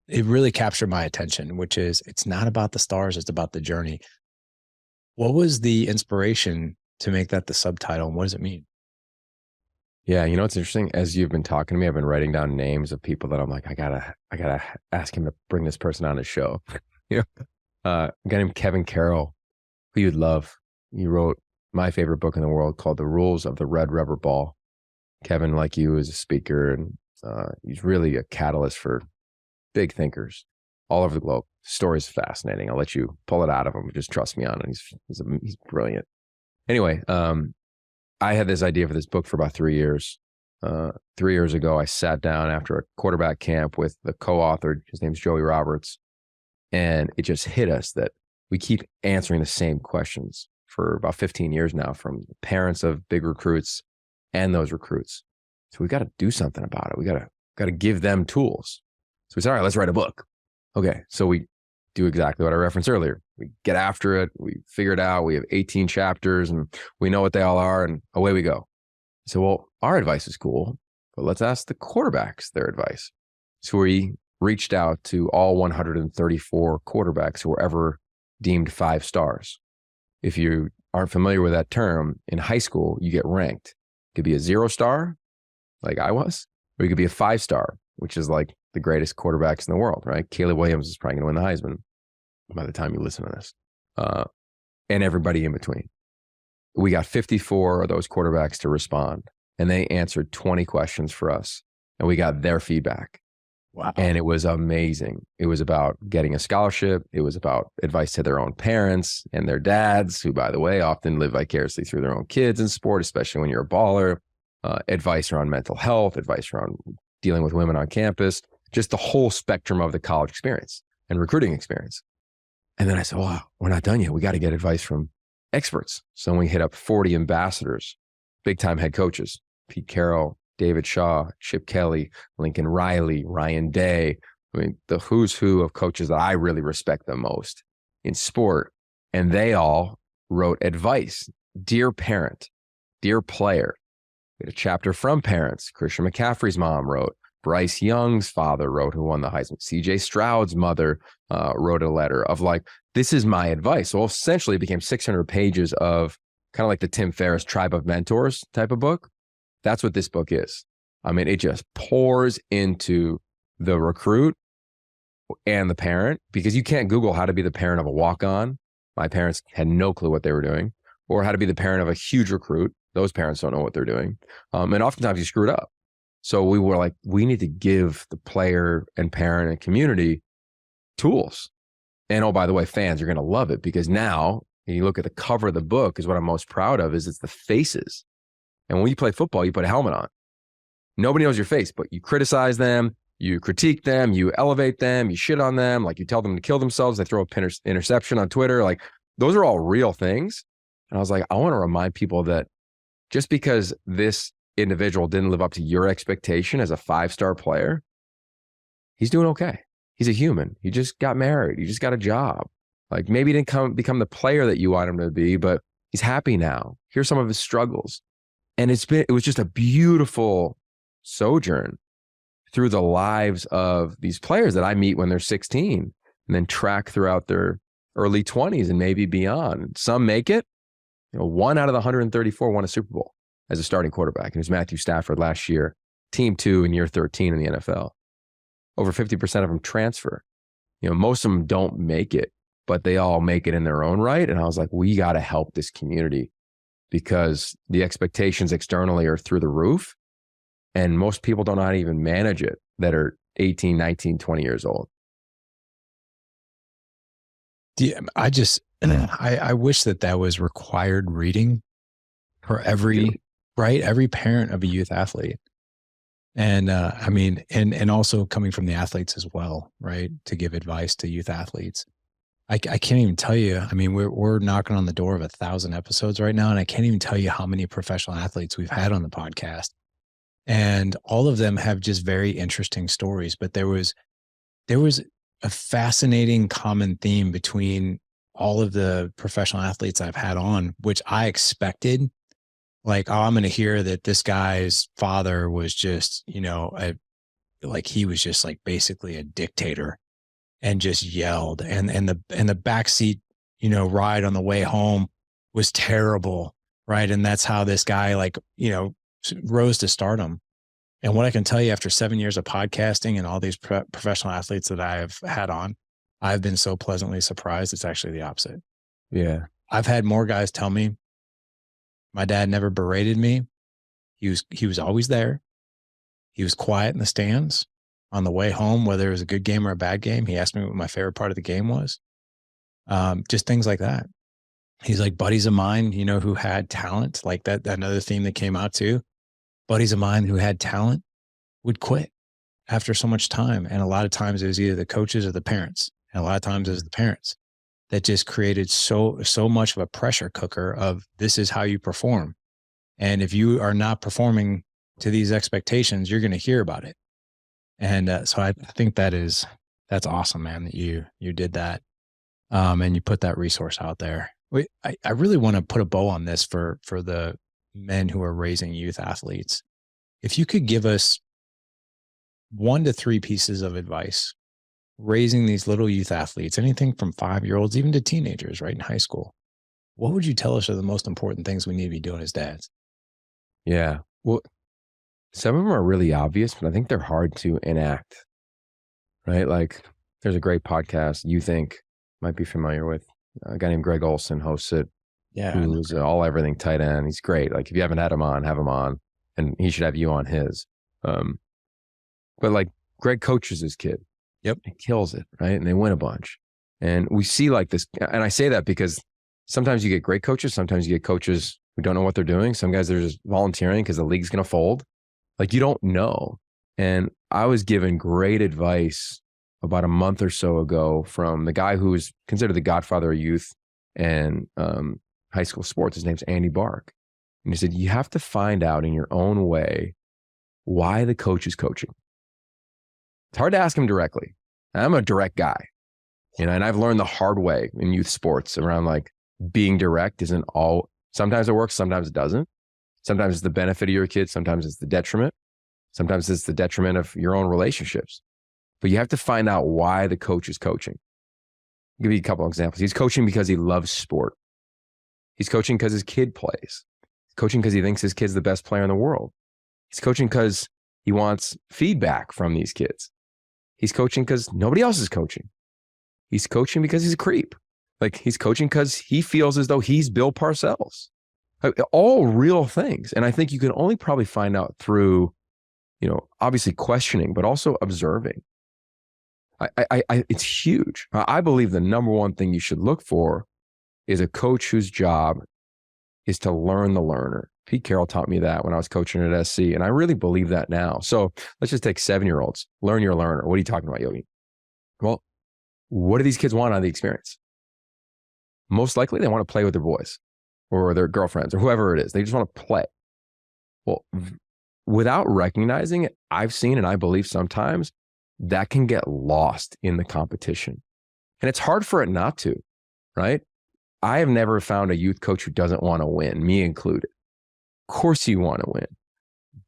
it really captured my attention, which is, it's not about the stars, it's about the journey. What was the inspiration to make that the subtitle, and what does it mean? Yeah, it's interesting. As you've been talking to me, I've been writing down names of people that I'm like, I gotta ask him to bring this person on his show. A guy named Kevin Carroll, who you'd love. He wrote my favorite book in the world called The Rules of the Red Rubber Ball. Kevin, like you, is a speaker, and he's really a catalyst for big thinkers all over the globe. Story's fascinating. I'll let you pull it out of him. Just trust me on it. He's brilliant. Anyway, I had this idea for this book for about 3 years. 3 years ago, I sat down after a quarterback camp with the co-author. His name's Yogi Roberts. And it just hit us that we keep answering the same questions for about 15 years now, from the parents of big recruits and those recruits. So we got to do something about it. We got to give them tools. So we said, all right, let's write a book. Okay. So we do exactly what I referenced earlier. We get after it. We figure it out. We have 18 chapters and we know what they all are, and away we go. So, well, our advice is cool, but let's ask the quarterbacks their advice. So we reached out to all 134 quarterbacks who were ever deemed 5 stars. If you aren't familiar with that term, in high school, you get ranked. It could be a 0-star, like I was, or you could be a 5-star, which is like the greatest quarterbacks in the world, right? Caleb Williams is probably going to win the Heisman by the time you listen to this, and everybody in between. We got 54 of those quarterbacks to respond, and they answered 20 questions for us, and we got their feedback. Wow. And it was amazing. It was about getting a scholarship. It was about advice to their own parents and their dads, who, by the way, often live vicariously through their own kids in sport, especially when you're a baller. Advice around mental health, advice around dealing with women on campus, just the whole spectrum of the college experience and recruiting experience. And then I said, wow, we're not done yet. We got to get advice from experts. So we hit up 40 ambassadors, big time head coaches, Pete Carroll, David Shaw, Chip Kelly, Lincoln Riley, Ryan Day. I mean, the who's who of coaches that I really respect the most in sport. And they all wrote advice. Dear parent, dear player. We had a chapter from parents. Christian McCaffrey's mom wrote. Bryce Young's father wrote, who won the Heisman. CJ Stroud's mother wrote a letter of like, this is my advice. So essentially it became 600 pages of kind of like the Tim Ferriss Tribe of Mentors type of book. That's what this book is. I mean, it just pours into the recruit and the parent, because you can't Google how to be the parent of a walk-on. My parents had no clue what they were doing, or how to be the parent of a huge recruit. Those parents don't know what they're doing. And oftentimes you screw it up. So we were like, we need to give the player and parent and community tools. And oh, by the way, fans, you're going to love it, because now when you look at the cover of the book, is what I'm most proud of, is it's the faces. And when you play football, you put a helmet on. Nobody knows your face, but you criticize them, you critique them, you elevate them, you shit on them, like you tell them to kill themselves, they throw a interception on Twitter. Like, those are all real things. And I was like, I want to remind people that just because this individual didn't live up to your expectation as a 5-star player, he's doing okay. He's a human. He just got married. He just got a job. Like, maybe he didn't become the player that you want him to be, but he's happy now. Here's some of his struggles. And it was just a beautiful sojourn through the lives of these players that I meet when they're 16 and then track throughout their early 20s and maybe beyond. Some make it. One out of the 134 won a Super Bowl as a starting quarterback. And it was Matthew Stafford last year, team 2 in year 13 in the NFL. Over 50% of them transfer. Most of them don't make it, but they all make it in their own right. And I was like, we got to help this community because the expectations externally are through the roof. And most people don't know how to even manage it that are 18, 19, 20 years old. Yeah, I wish that was required reading for every parent of a youth athlete. And and also coming from the athletes as well, right? To give advice to youth athletes. I can't even tell you. We're knocking on the door of 1,000 episodes right now. And I can't even tell you how many professional athletes we've had on the podcast. And all of them have just very interesting stories, but there was a fascinating common theme between all of the professional athletes I've had on, which I expected. Like, I'm going to hear that this guy's father was just, he was just like basically a dictator and just yelled. And the backseat, ride on the way home was terrible. Right. And that's how this guy rose to stardom. And what I can tell you after 7 years of podcasting and all these professional athletes that I have had on, I've been so pleasantly surprised. It's actually the opposite. Yeah. I've had more guys tell me, my dad never berated me. He was always there. He was quiet in the stands on the way home, whether it was a good game or a bad game. He asked me what my favorite part of the game was. Just things like that. He's like, buddies of mine, who had talent, like that, another theme that came out too. Buddies of mine who had talent would quit after so much time. And a lot of times it was either the coaches or the parents. And a lot of times it was the parents that just created so much of a pressure cooker of this is how you perform. And if you are not performing to these expectations, you're going to hear about it. And so I think that's awesome, man, that you did that. And you put that resource out there. I really want to put a bow on this for the men who are raising youth athletes. If you could give us 1 to 3 pieces of advice raising these little youth athletes, anything from 5-year-olds, even to teenagers, right, in high school, what would you tell us are the most important things we need to be doing as dads? Yeah. Well, some of them are really obvious, but I think they're hard to enact, right? Like, there's a great podcast you think might be familiar with. A guy named Greg Olson hosts it. Yeah. Who's all everything tight end. He's great. Like, if you haven't had him on, have him on, and he should have you on his. But like, Greg coaches his kid. Yep. He kills it, right? And they win a bunch. And we see like this, and I say that because sometimes you get great coaches, sometimes you get coaches who don't know what they're doing. Some guys are just volunteering because the league's going to fold. Like, you don't know. And I was given great advice about a month or so ago from the guy who is considered the godfather of youth and high school sports. His name's Andy Bark. And he said, you have to find out in your own way why the coach is coaching. It's hard to ask him directly. I'm a direct guy, and I've learned the hard way in youth sports around like being direct isn't all, sometimes it works, sometimes it doesn't. Sometimes it's the benefit of your kids. Sometimes it's the detriment. Sometimes it's the detriment of your own relationships. But you have to find out why the coach is coaching. I'll give you a couple of examples. He's coaching because he loves sport. He's coaching because his kid plays. He's coaching because he thinks his kid's the best player in the world. He's coaching because he wants feedback from these kids. He's coaching because nobody else is coaching. He's coaching because he's a creep. Like, he's coaching because he feels as though he's Bill Parcells. All real things. And I think you can only probably find out through, obviously questioning, but also observing. It's huge. I believe the number one thing you should look for is a coach whose job is to learn the learner. Pete Carroll taught me that when I was coaching at SC, and I really believe that now. So let's just take 7-year-olds. Learn your learner. What are you talking about, Yogi? Well, what do these kids want out of the experience? Most likely they want to play with their boys or their girlfriends or whoever it is. They just want to play. Well, without recognizing it, I've seen and I believe sometimes that can get lost in the competition. And it's hard for it not to, right? I have never found a youth coach who doesn't want to win, me included. Of course you want to win.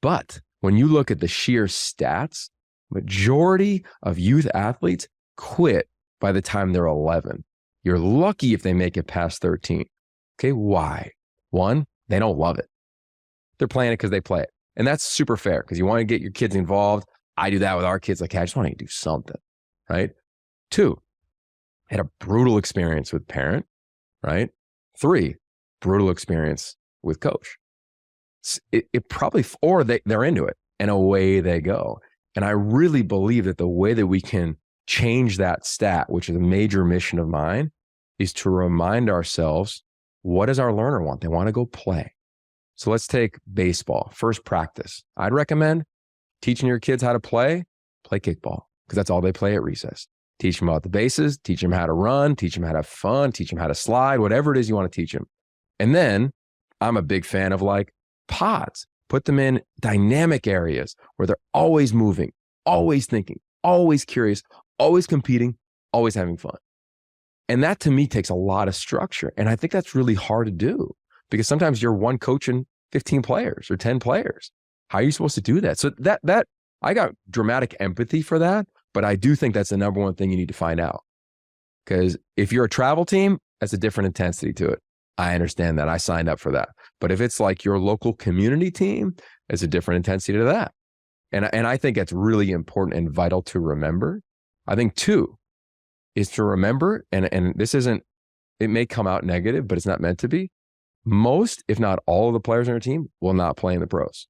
But when you look at the sheer stats, majority of youth athletes quit by the time they're 11. You're lucky if they make it past 13. Okay, why? One, they don't love it. They're playing it because they play it. And that's super fair because you want to get your kids involved. I do that with our kids. Like, hey, I just want to do something, right? 2, had a brutal experience with parent, right? 3, brutal experience with coach. It probably, or they're into it and away they go. And I really believe that the way that we can change that stat, which is a major mission of mine, is to remind ourselves, what does our learner want? They want to go play. So let's take baseball, first practice. I'd recommend teaching your kids how to play kickball, because that's all they play at recess. Teach them about the bases, teach them how to run, teach them how to have fun, teach them how to slide, whatever it is you want to teach them. And then I'm a big fan of like pods. Put them in dynamic areas where they're always moving, always thinking, always curious, always competing, always having fun. And that to me takes a lot of structure. And I think that's really hard to do because sometimes you're one coaching 15 players or 10 players. How are you supposed to do that? So that I got dramatic empathy for that, but I do think that's the number one thing you need to find out. Because if you're a travel team, that's a different intensity to it. I understand that. I signed up for that. But if it's like your local community team, it's a different intensity to that. And I think that's really important and vital to remember. I think 2 is to remember, and this isn't, it may come out negative, but it's not meant to be. Most, if not all of the players on your team will not play in the pros.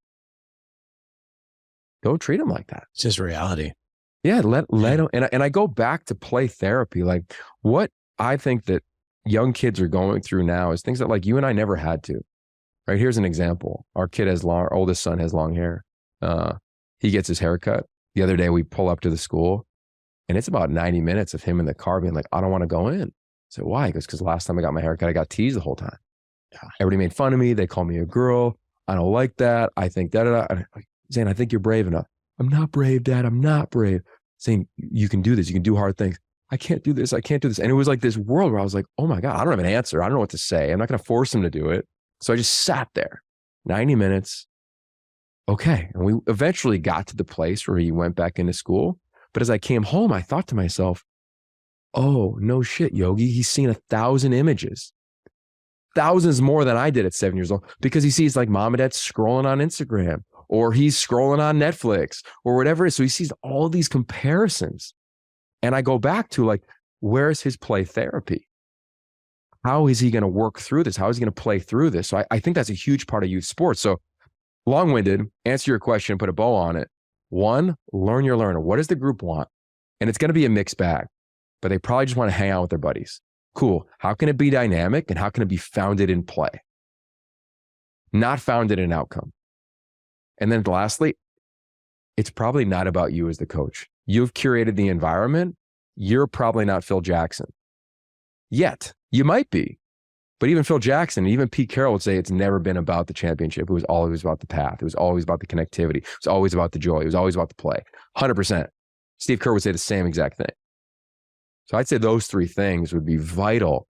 Don't treat them like that. It's just reality. Yeah, let them. And I go back to play therapy. Like what I think that young kids are going through now is things that like you and I never had to. Right? Here's an example. Our oldest son has long hair. He gets his hair cut. The other day we pull up to the school and it's about 90 minutes of him in the car being like, I don't want to go in. So why? He goes, because last time I got my hair cut, I got teased the whole time. Yeah. Everybody made fun of me. They call me a girl. I don't like that. I think da-da-da. Zane, I think you're brave enough. I'm not brave, Dad. I'm not brave. Saying, you can do this. You can do hard things. I can't do this. I can't do this. And it was like this world where I was like, oh my God, I don't have an answer. I don't know what to say. I'm not going to force him to do it. So I just sat there 90 minutes. Okay. And we eventually got to the place where he went back into school. But as I came home, I thought to myself, oh, no shit, Yogi. He's seen 1,000 images, thousands more than I did at 7 years old, because he sees like mom and dad scrolling on Instagram, or he's scrolling on Netflix or whatever it is. So he sees all these comparisons. And I go back to like, where's his play therapy? How is he going to work through this? How is he going to play through this? So I think that's a huge part of youth sports. So long-winded, answer your question, put a bow on it. 1, learn your learner. What does the group want? And it's going to be a mixed bag, but they probably just want to hang out with their buddies. Cool. How can it be dynamic and how can it be founded in play? Not founded in outcome. And then lastly, it's probably not about you as the coach. You've curated the environment. You're probably not Phil Jackson yet. You might be, but even Phil Jackson, even Pete Carroll would say it's never been about the championship. It was always about the path. It was always about the connectivity. It was always about the joy. It was always about the play. 100%. Steve Kerr would say the same exact thing. So I'd say those 3 things would be vital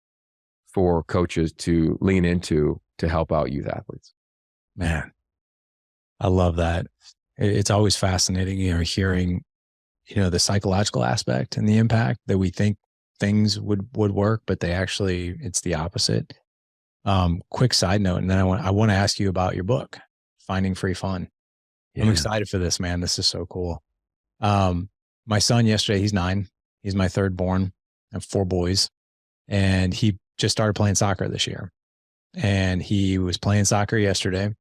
for coaches to lean into to help out youth athletes. Man, I love that. It's always fascinating, hearing, the psychological aspect and the impact that we think things would work, but it's the opposite. Quick side note, and then I want to ask you about your book, Finding Free Fun. Yeah. I'm excited for this, man. This is so cool. My son yesterday, he's 9. He's my 3rd born. I have 4 boys, and he just started playing soccer this year. And he was playing soccer yesterday,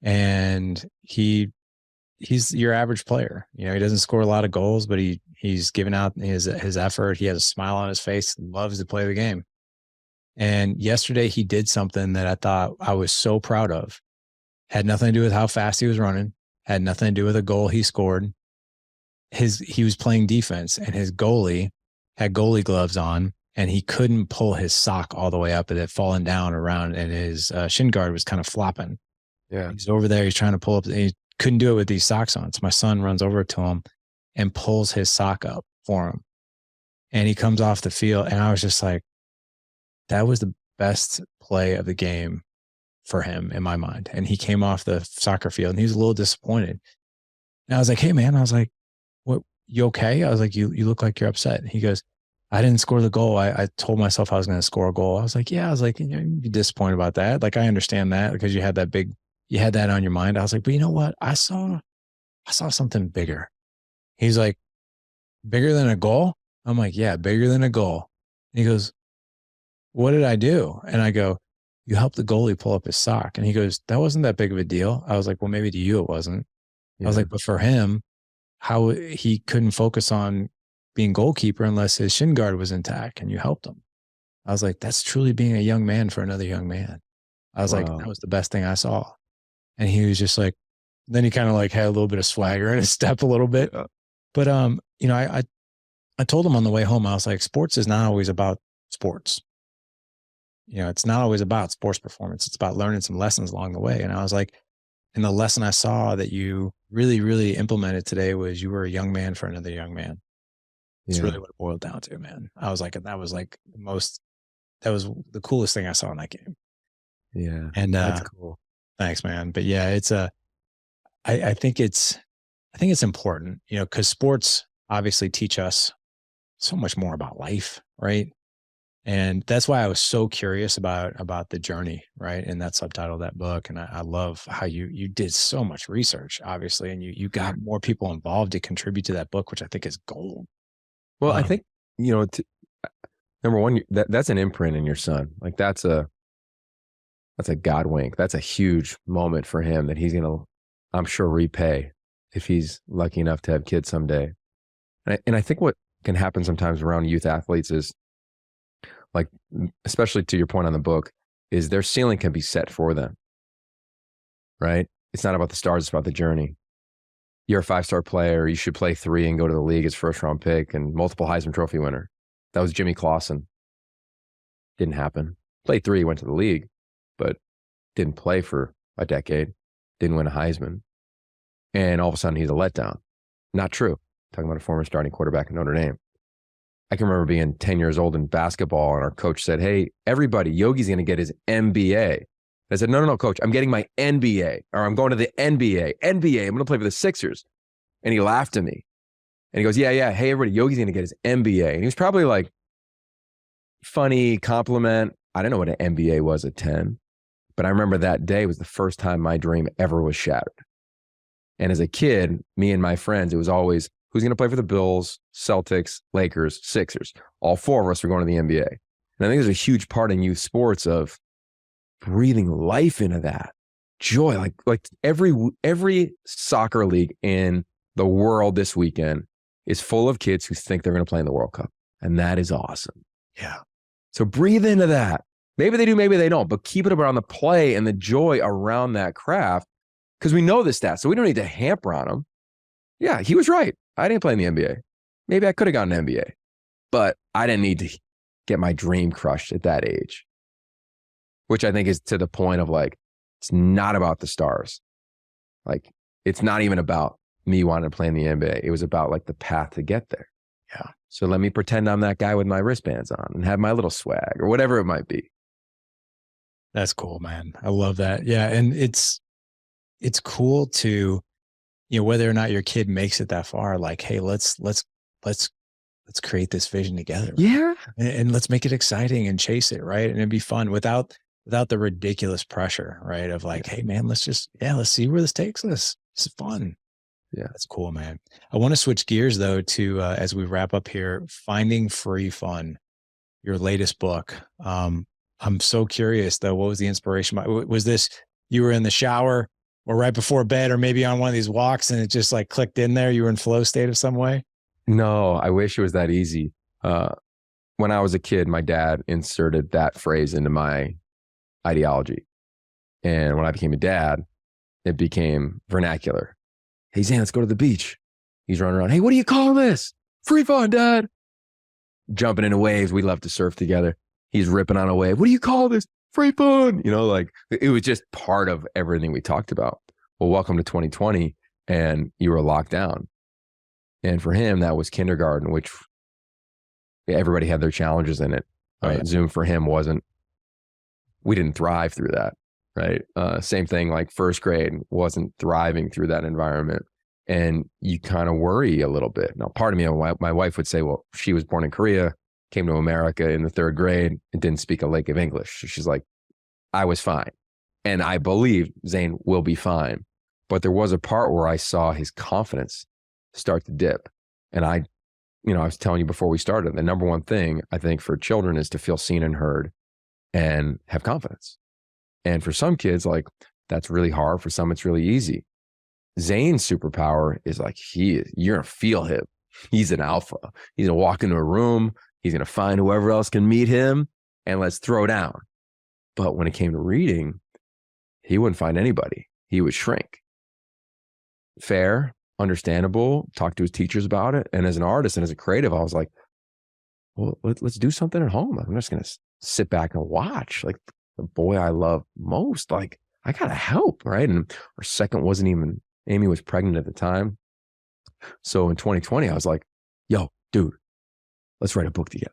and he's your average player. He doesn't score a lot of goals, but he's giving out his effort. He has a smile on his face, loves to play the game. And yesterday he did something that I thought I was so proud of. Had nothing to do with how fast he was running, had nothing to do with a goal he scored. He was playing defense, and his goalie had goalie gloves on, and he couldn't pull his sock all the way up. It had fallen down around, and his shin guard was kind of flopping. Yeah. He's over there. He's trying to pull up. He couldn't do it with these socks on. So my son runs over to him and pulls his sock up for him. And he comes off the field. And I was just like, that was the best play of the game for him in my mind. And he came off the soccer field and he was a little disappointed. And I was like, hey man, I was like, what, you okay? I was like, you look like you're upset. And he goes, I didn't score the goal. I told myself I was going to score a goal. I was like, yeah, I was like, you'd be disappointed about that. Like, I understand that because you had that on your mind. I was like, but you know what? I saw something bigger. He's like, bigger than a goal? I'm like, yeah, bigger than a goal. And he goes, what did I do? And I go, you helped the goalie pull up his sock. And he goes, that wasn't that big of a deal. I was like, well, maybe to you it wasn't. I was like, but for him, how he couldn't focus on being goalkeeper unless his shin guard was intact and you helped him. I was like, that's truly being a young man for another young man. I was like, that was the best thing I saw. And he was just like, then he kind of like had a little bit of swagger in his step a little bit. But, you know, I told him on the way home, I was like, sports is not always about sports. You know, it's not always about sports performance. It's about learning some lessons along the way. And I was like, and the lesson I saw that you really, really implemented today was you were a young man for another young man. It's really what it boiled down to, man. I was like, that was the coolest thing I saw in that game. Yeah. And that's cool. Thanks, man. But yeah, I think it's important, you know, because sports obviously teach us so much more about life, right? And that's why I was so curious about the journey, right? And that subtitle of that book. And I love how you did so much research, obviously, and you got more people involved to contribute to that book, which I think is gold. Well, I think, you know, number one, that's an imprint in your son. Like that's a God wink. That's a huge moment for him that he's going to, I'm sure, repay if he's lucky enough to have kids someday. And I think what can happen sometimes around youth athletes is, like, especially to your point on the book, is their ceiling can be set for them, right? It's not about the stars, it's about the journey. You're a 5-star player, you should play 3 and go to the league as first round pick and multiple Heisman Trophy winner. That was Jimmy Clausen. Didn't happen. Played 3, went to the league, but didn't play for a decade, didn't win a Heisman. And all of a sudden he's a letdown. Not true. Talking about a former starting quarterback in Notre Dame. I can remember being 10 years old in basketball and our coach said, hey, everybody, Yogi's going to get his MBA. I said, no, coach, I'm getting my NBA, or I'm going to the NBA, I'm going to play for the Sixers. And he laughed at me and he goes, yeah. Hey, everybody, Yogi's going to get his MBA. And he was probably like, funny compliment. I didn't know what an MBA was at 10, but I remember that day was the first time my dream ever was shattered. And as a kid, me and my friends, it was always, who's going to play for the Bills, Celtics, Lakers, Sixers? All 4 of us were going to the NBA. And I think there's a huge part in youth sports of breathing life into that joy. Like every soccer league in the world this weekend is full of kids who think they're going to play in the World Cup. And that is awesome. Yeah. So breathe into that. Maybe they do, maybe they don't, but keep it around the play and the joy around that craft, because we know the stats, so we don't need to hamper on them. Yeah, he was right. I didn't play in the NBA. Maybe I could have gotten an NBA, but I didn't need to get my dream crushed at that age, which I think is to the point of like, it's not about the stars. Like, it's not even about me wanting to play in the NBA. It was about like the path to get there. Yeah. So let me pretend I'm that guy with my wristbands on and have my little swag or whatever it might be. That's cool, man. I love that. Yeah. And it's cool to, you know, whether or not your kid makes it that far, like, hey, let's create this vision together. Right? Yeah. And let's make it exciting and chase it. Right. And it'd be fun without the ridiculous pressure, right? Of like, hey man, let's see where this takes us. It's fun. Yeah. That's cool, man. I want to switch gears though to, as we wrap up here, Finding Free Fun, your latest book. I'm so curious though. What was the inspiration? Was this, you were in the shower or right before bed or maybe on one of these walks and it just like clicked in there? You were in flow state of some way? No, I wish it was that easy. When I was a kid, my dad inserted that phrase into my ideology. And when I became a dad, it became vernacular. Hey, Zan, let's go to the beach. He's running around. Hey, what do you call this? Free fun, Dad. Jumping into waves. We love to surf together. He's ripping on a wave. What do you call this? Free fun. You know, like it was just part of everything we talked about. Well, welcome to 2020. And you were locked down. And for him, that was kindergarten, which everybody had their challenges in it. Right. Zoom for him we didn't thrive through that. Right. Same thing, like first grade wasn't thriving through that environment. and you kind of worry a little bit. Now, part of me, my wife would say, well, she was born in Korea, came to America in the 3rd grade, and didn't speak a lick of English. She's like, I was fine. And I believe Zane will be fine. But there was a part where I saw his confidence start to dip. And I was telling you before we started, the number one thing I think for children is to feel seen and heard and have confidence. And for some kids, like, that's really hard. For some, it's really easy. Zane's superpower is like, you're going to feel him. He's an alpha. He's going to walk into a room. He's going to find whoever else can meet him and let's throw down. But when it came to reading, he wouldn't find anybody. He would shrink. Fair, understandable, talk to his teachers about it. And as an artist and as a creative, I was like, well, let's do something at home. I'm just going to sit back and watch. Like, the boy I love most, like, I got to help, right? And our second wasn't even, Amy was pregnant at the time. So in 2020, I was like, yo, dude, let's write a book together.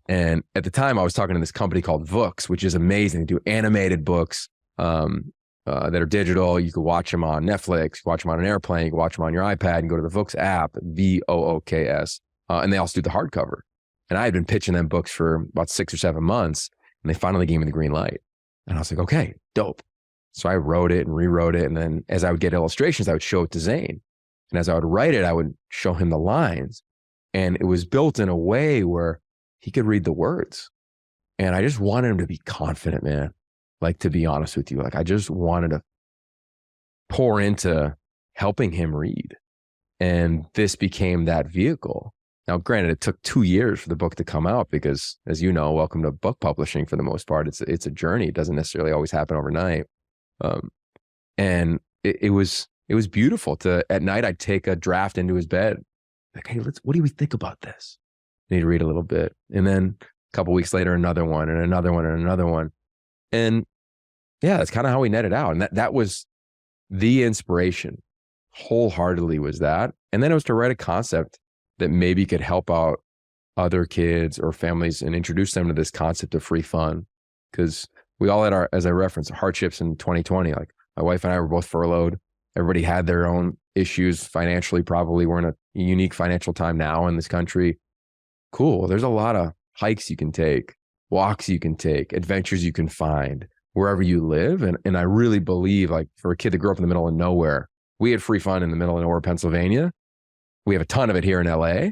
And at the time I was talking to this company called Vooks, which is amazing. They do animated books that are digital. You can watch them on Netflix, watch them on an airplane, you can watch them on your iPad and go to the Vooks app, Vooks. And they also do the hardcover. And I had been pitching them books for about 6 or 7 months, and they finally gave me the green light. And I was like, okay, dope. So I wrote it and rewrote it. And then as I would get illustrations, I would show it to Zane. And as I would write it, I would show him the lines. And it was built in a way where he could read the words. And I just wanted him to be confident, man. Like, to be honest with you, like, I just wanted to pour into helping him read. And this became that vehicle. Now, granted, it took 2 years for the book to come out because, as you know, welcome to book publishing for the most part. It's a journey. It doesn't necessarily always happen overnight. And it was beautiful at night, I'd take a draft into his bed. Like, hey, what do we think about this? And he'd read a little bit. And then a couple of weeks later, another one and another one and another one. And yeah, that's kind of how we netted out. And that was the inspiration wholeheartedly, was that. And then it was to write a concept that maybe could help out other kids or families and introduce them to this concept of free fun. Because we all had as I referenced, hardships in 2020. Like, my wife and I were both furloughed. Everybody had their own issues financially, probably. We're in a unique financial time now in this country. Cool. There's a lot of hikes you can take, walks you can take, adventures you can find wherever you live. And I really believe, like, for a kid that grew up in the middle of nowhere, we had free fun in the middle of nowhere, Pennsylvania. We have a ton of it here in LA,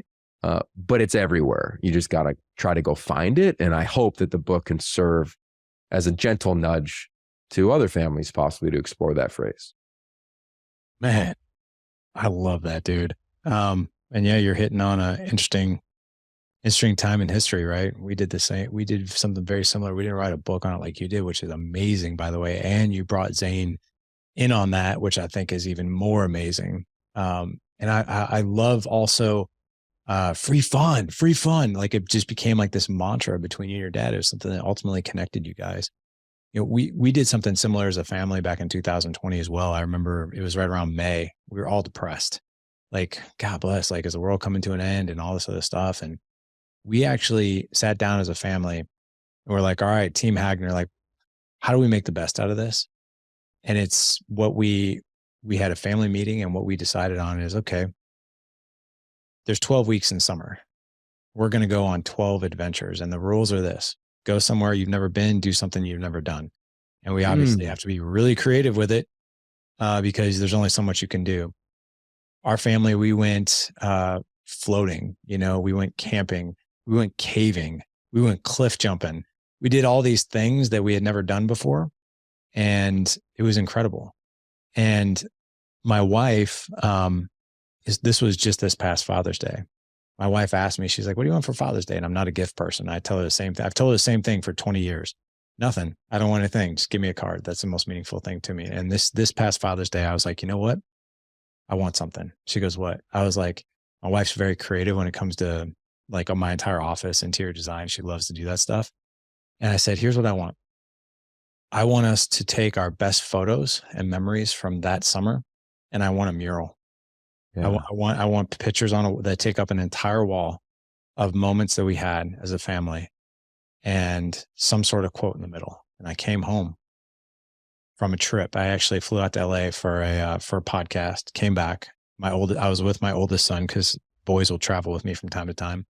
but it's everywhere. You just got to try to go find it. And I hope that the book can serve as a gentle nudge to other families possibly to explore that phrase. Man, I love that, dude. And yeah, you're hitting on an interesting time in history, right? We did the same. We did something very similar. We didn't write a book on it like you did, which is amazing, by the way. And you brought Zane in on that, which I think is even more amazing. And I love also free fun. Like, it just became like this mantra between you and your dad. It was something that ultimately connected you guys. You know, we did something similar as a family back in 2020 as well. I remember it was right around May. We were all depressed. Like, God bless, like, is the world coming to an end and all this other stuff? And we actually sat down as a family and we're like, all right, Team Hagner, like, how do we make the best out of this? And it's what we had a family meeting, and what we decided on is, okay, there's 12 weeks in summer. We're going to go on 12 adventures. And the rules are this: go somewhere you've never been, do something you've never done. And we obviously have to be really creative with it because there's only so much you can do. Our family, we went floating, we went camping, we went caving, we went cliff jumping. We did all these things that we had never done before. And it was incredible. And my wife, this was just this past Father's Day. My wife asked me, she's like, what do you want for Father's Day? And I'm not a gift person. I tell her the same thing. I've told her the same thing for 20 years. Nothing. I don't want anything. Just give me a card. That's the most meaningful thing to me. And this past Father's Day, I was like, you know what? I want something. She goes, what? I was like, my wife's very creative when it comes to, like, on my entire office, interior design. She loves to do that stuff. And I said, here's what I want. I want us to take our best photos and memories from that summer, and I want a mural. Yeah. I want pictures that take up an entire wall of moments that we had as a family, and some sort of quote in the middle. And I came home from a trip. I actually flew out to LA for a podcast, came back, I was with my oldest son because boys will travel with me from time to time.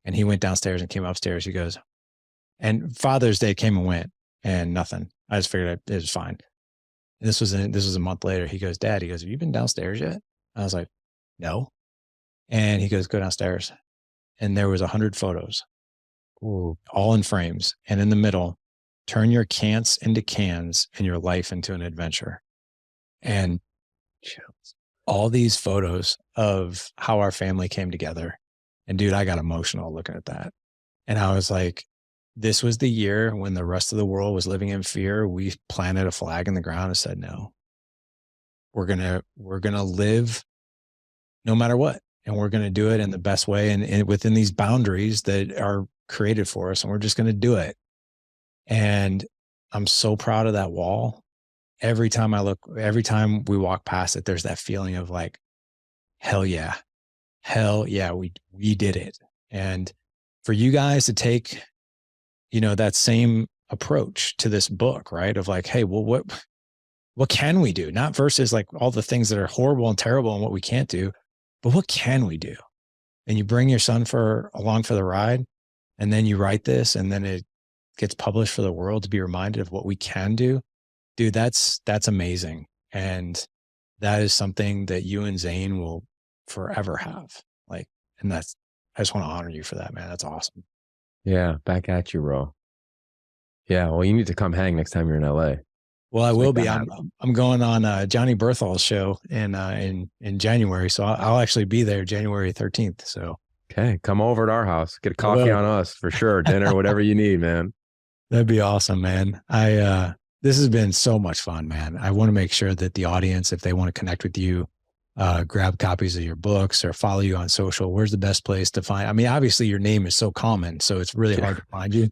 And he went downstairs and came upstairs. He goes, and Father's Day came and went and nothing. I just figured it was fine. And this was a month later. He goes, Dad, he goes, have you been downstairs yet? I was like, no. And he goes, go downstairs. And there was 100 photos, all in frames. And in the middle, turn your can'ts into cans and your life into an adventure. And all these photos of how our family came together. And dude, I got emotional looking at that. And I was like, this was the year when the rest of the world was living in fear. We planted a flag in the ground and said, no, we're going to live no matter what. And we're going to do it in the best way and within these boundaries that are created for us. And we're just going to do it. And I'm so proud of that wall. Every time we walk past it, there's that feeling of like, hell yeah, we did it. And for you guys to take, that same approach to this book, right? Of like, hey, well, what can we do? Not versus like all the things that are horrible and terrible and what we can't do, but what can we do? And you bring your son along for the ride, and then you write this, and then it gets published for the world to be reminded of what we can do. Dude, that's amazing. And that is something that you and Zane will forever have. Like, and I just want to honor you for that, man. That's awesome. Yeah. Back at you, bro. Yeah. Well, you need to come hang next time you're in LA. Well, I will be. I'm going on Johnny Berthol's show in January. So I'll actually be there January 13th. So. Okay. Come over at our house. Get a coffee on us for sure. Dinner, whatever you need, man. That'd be awesome, man. This has been so much fun, man. I want to make sure that the audience, if they want to connect with you, grab copies of your books or follow you on social, where's the best place to find? I mean, obviously your name is so common, so it's really hard to find you.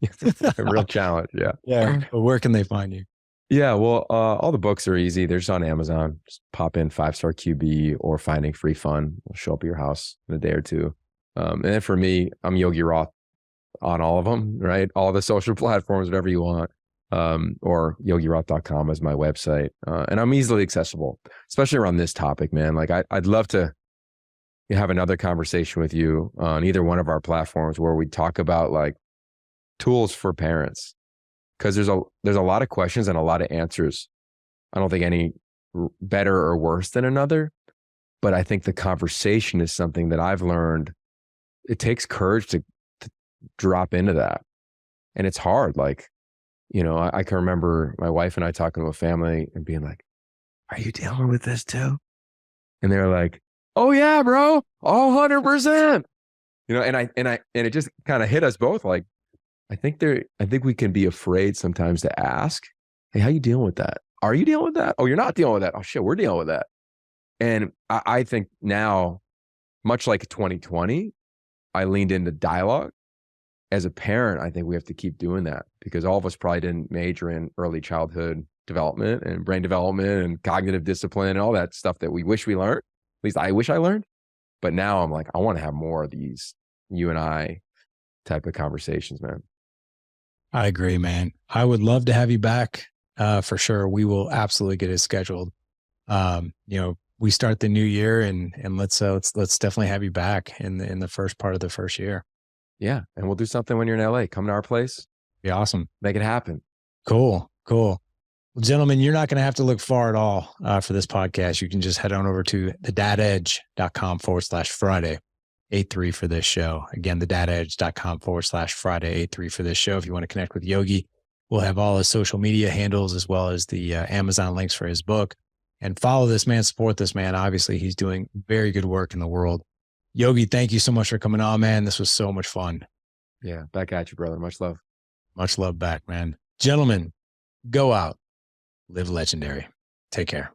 A real challenge. Yeah. Yeah. But where can they find you? Yeah. Well, all the books are easy. They're just on Amazon. Just pop in 5-Star QB or Finding Free Fun. We'll show up at your house in a day or two. And then for me, I'm Yogi Roth on all of them, right? All the social platforms, whatever you want. Or yogiroth.com is my website. And I'm easily accessible, especially around this topic, man. Like I'd love to have another conversation with you on either one of our platforms where we talk about like tools for parents. Cause there's a lot of questions and a lot of answers. I don't think any better or worse than another, but I think the conversation is something that I've learned. It takes courage to drop into that. And it's hard. Like, I can remember my wife and I talking to a family and being like, are you dealing with this too? And they're like, oh yeah, bro, 100%. And it just kind of hit us both. Like, I think we can be afraid sometimes to ask, hey, how you dealing with that? Are you dealing with that? Oh, you're not dealing with that. Oh shit, we're dealing with that. And I think now, much like 2020, I leaned into dialogue. As a parent, I think we have to keep doing that because all of us probably didn't major in early childhood development and brain development and cognitive discipline and all that stuff that we wish we learned. At least I wish I learned. But now I'm like, I want to have more of these you and I type of conversations, man. I agree, man. I would love to have you back for sure. We will absolutely get it scheduled. We start the new year and let's definitely have you back in the first part of the first year. Yeah. And we'll do something when you're in LA. Come to our place. Be awesome. Make it happen. Cool. Well, gentlemen, you're not going to have to look far at all for this podcast. You can just head on over to thedadedge.com/Friday 83 for this show. Again, thedadedge.com/Friday 83 for this show. If you want to connect with Yogi, we'll have all his social media handles as well as the Amazon links for his book. And follow this man, support this man. Obviously, he's doing very good work in the world. Yogi, thank you so much for coming on, man. This was so much fun. Yeah. Back at you, brother. Much love. Much love back, man. Gentlemen, go out, live legendary. Take care.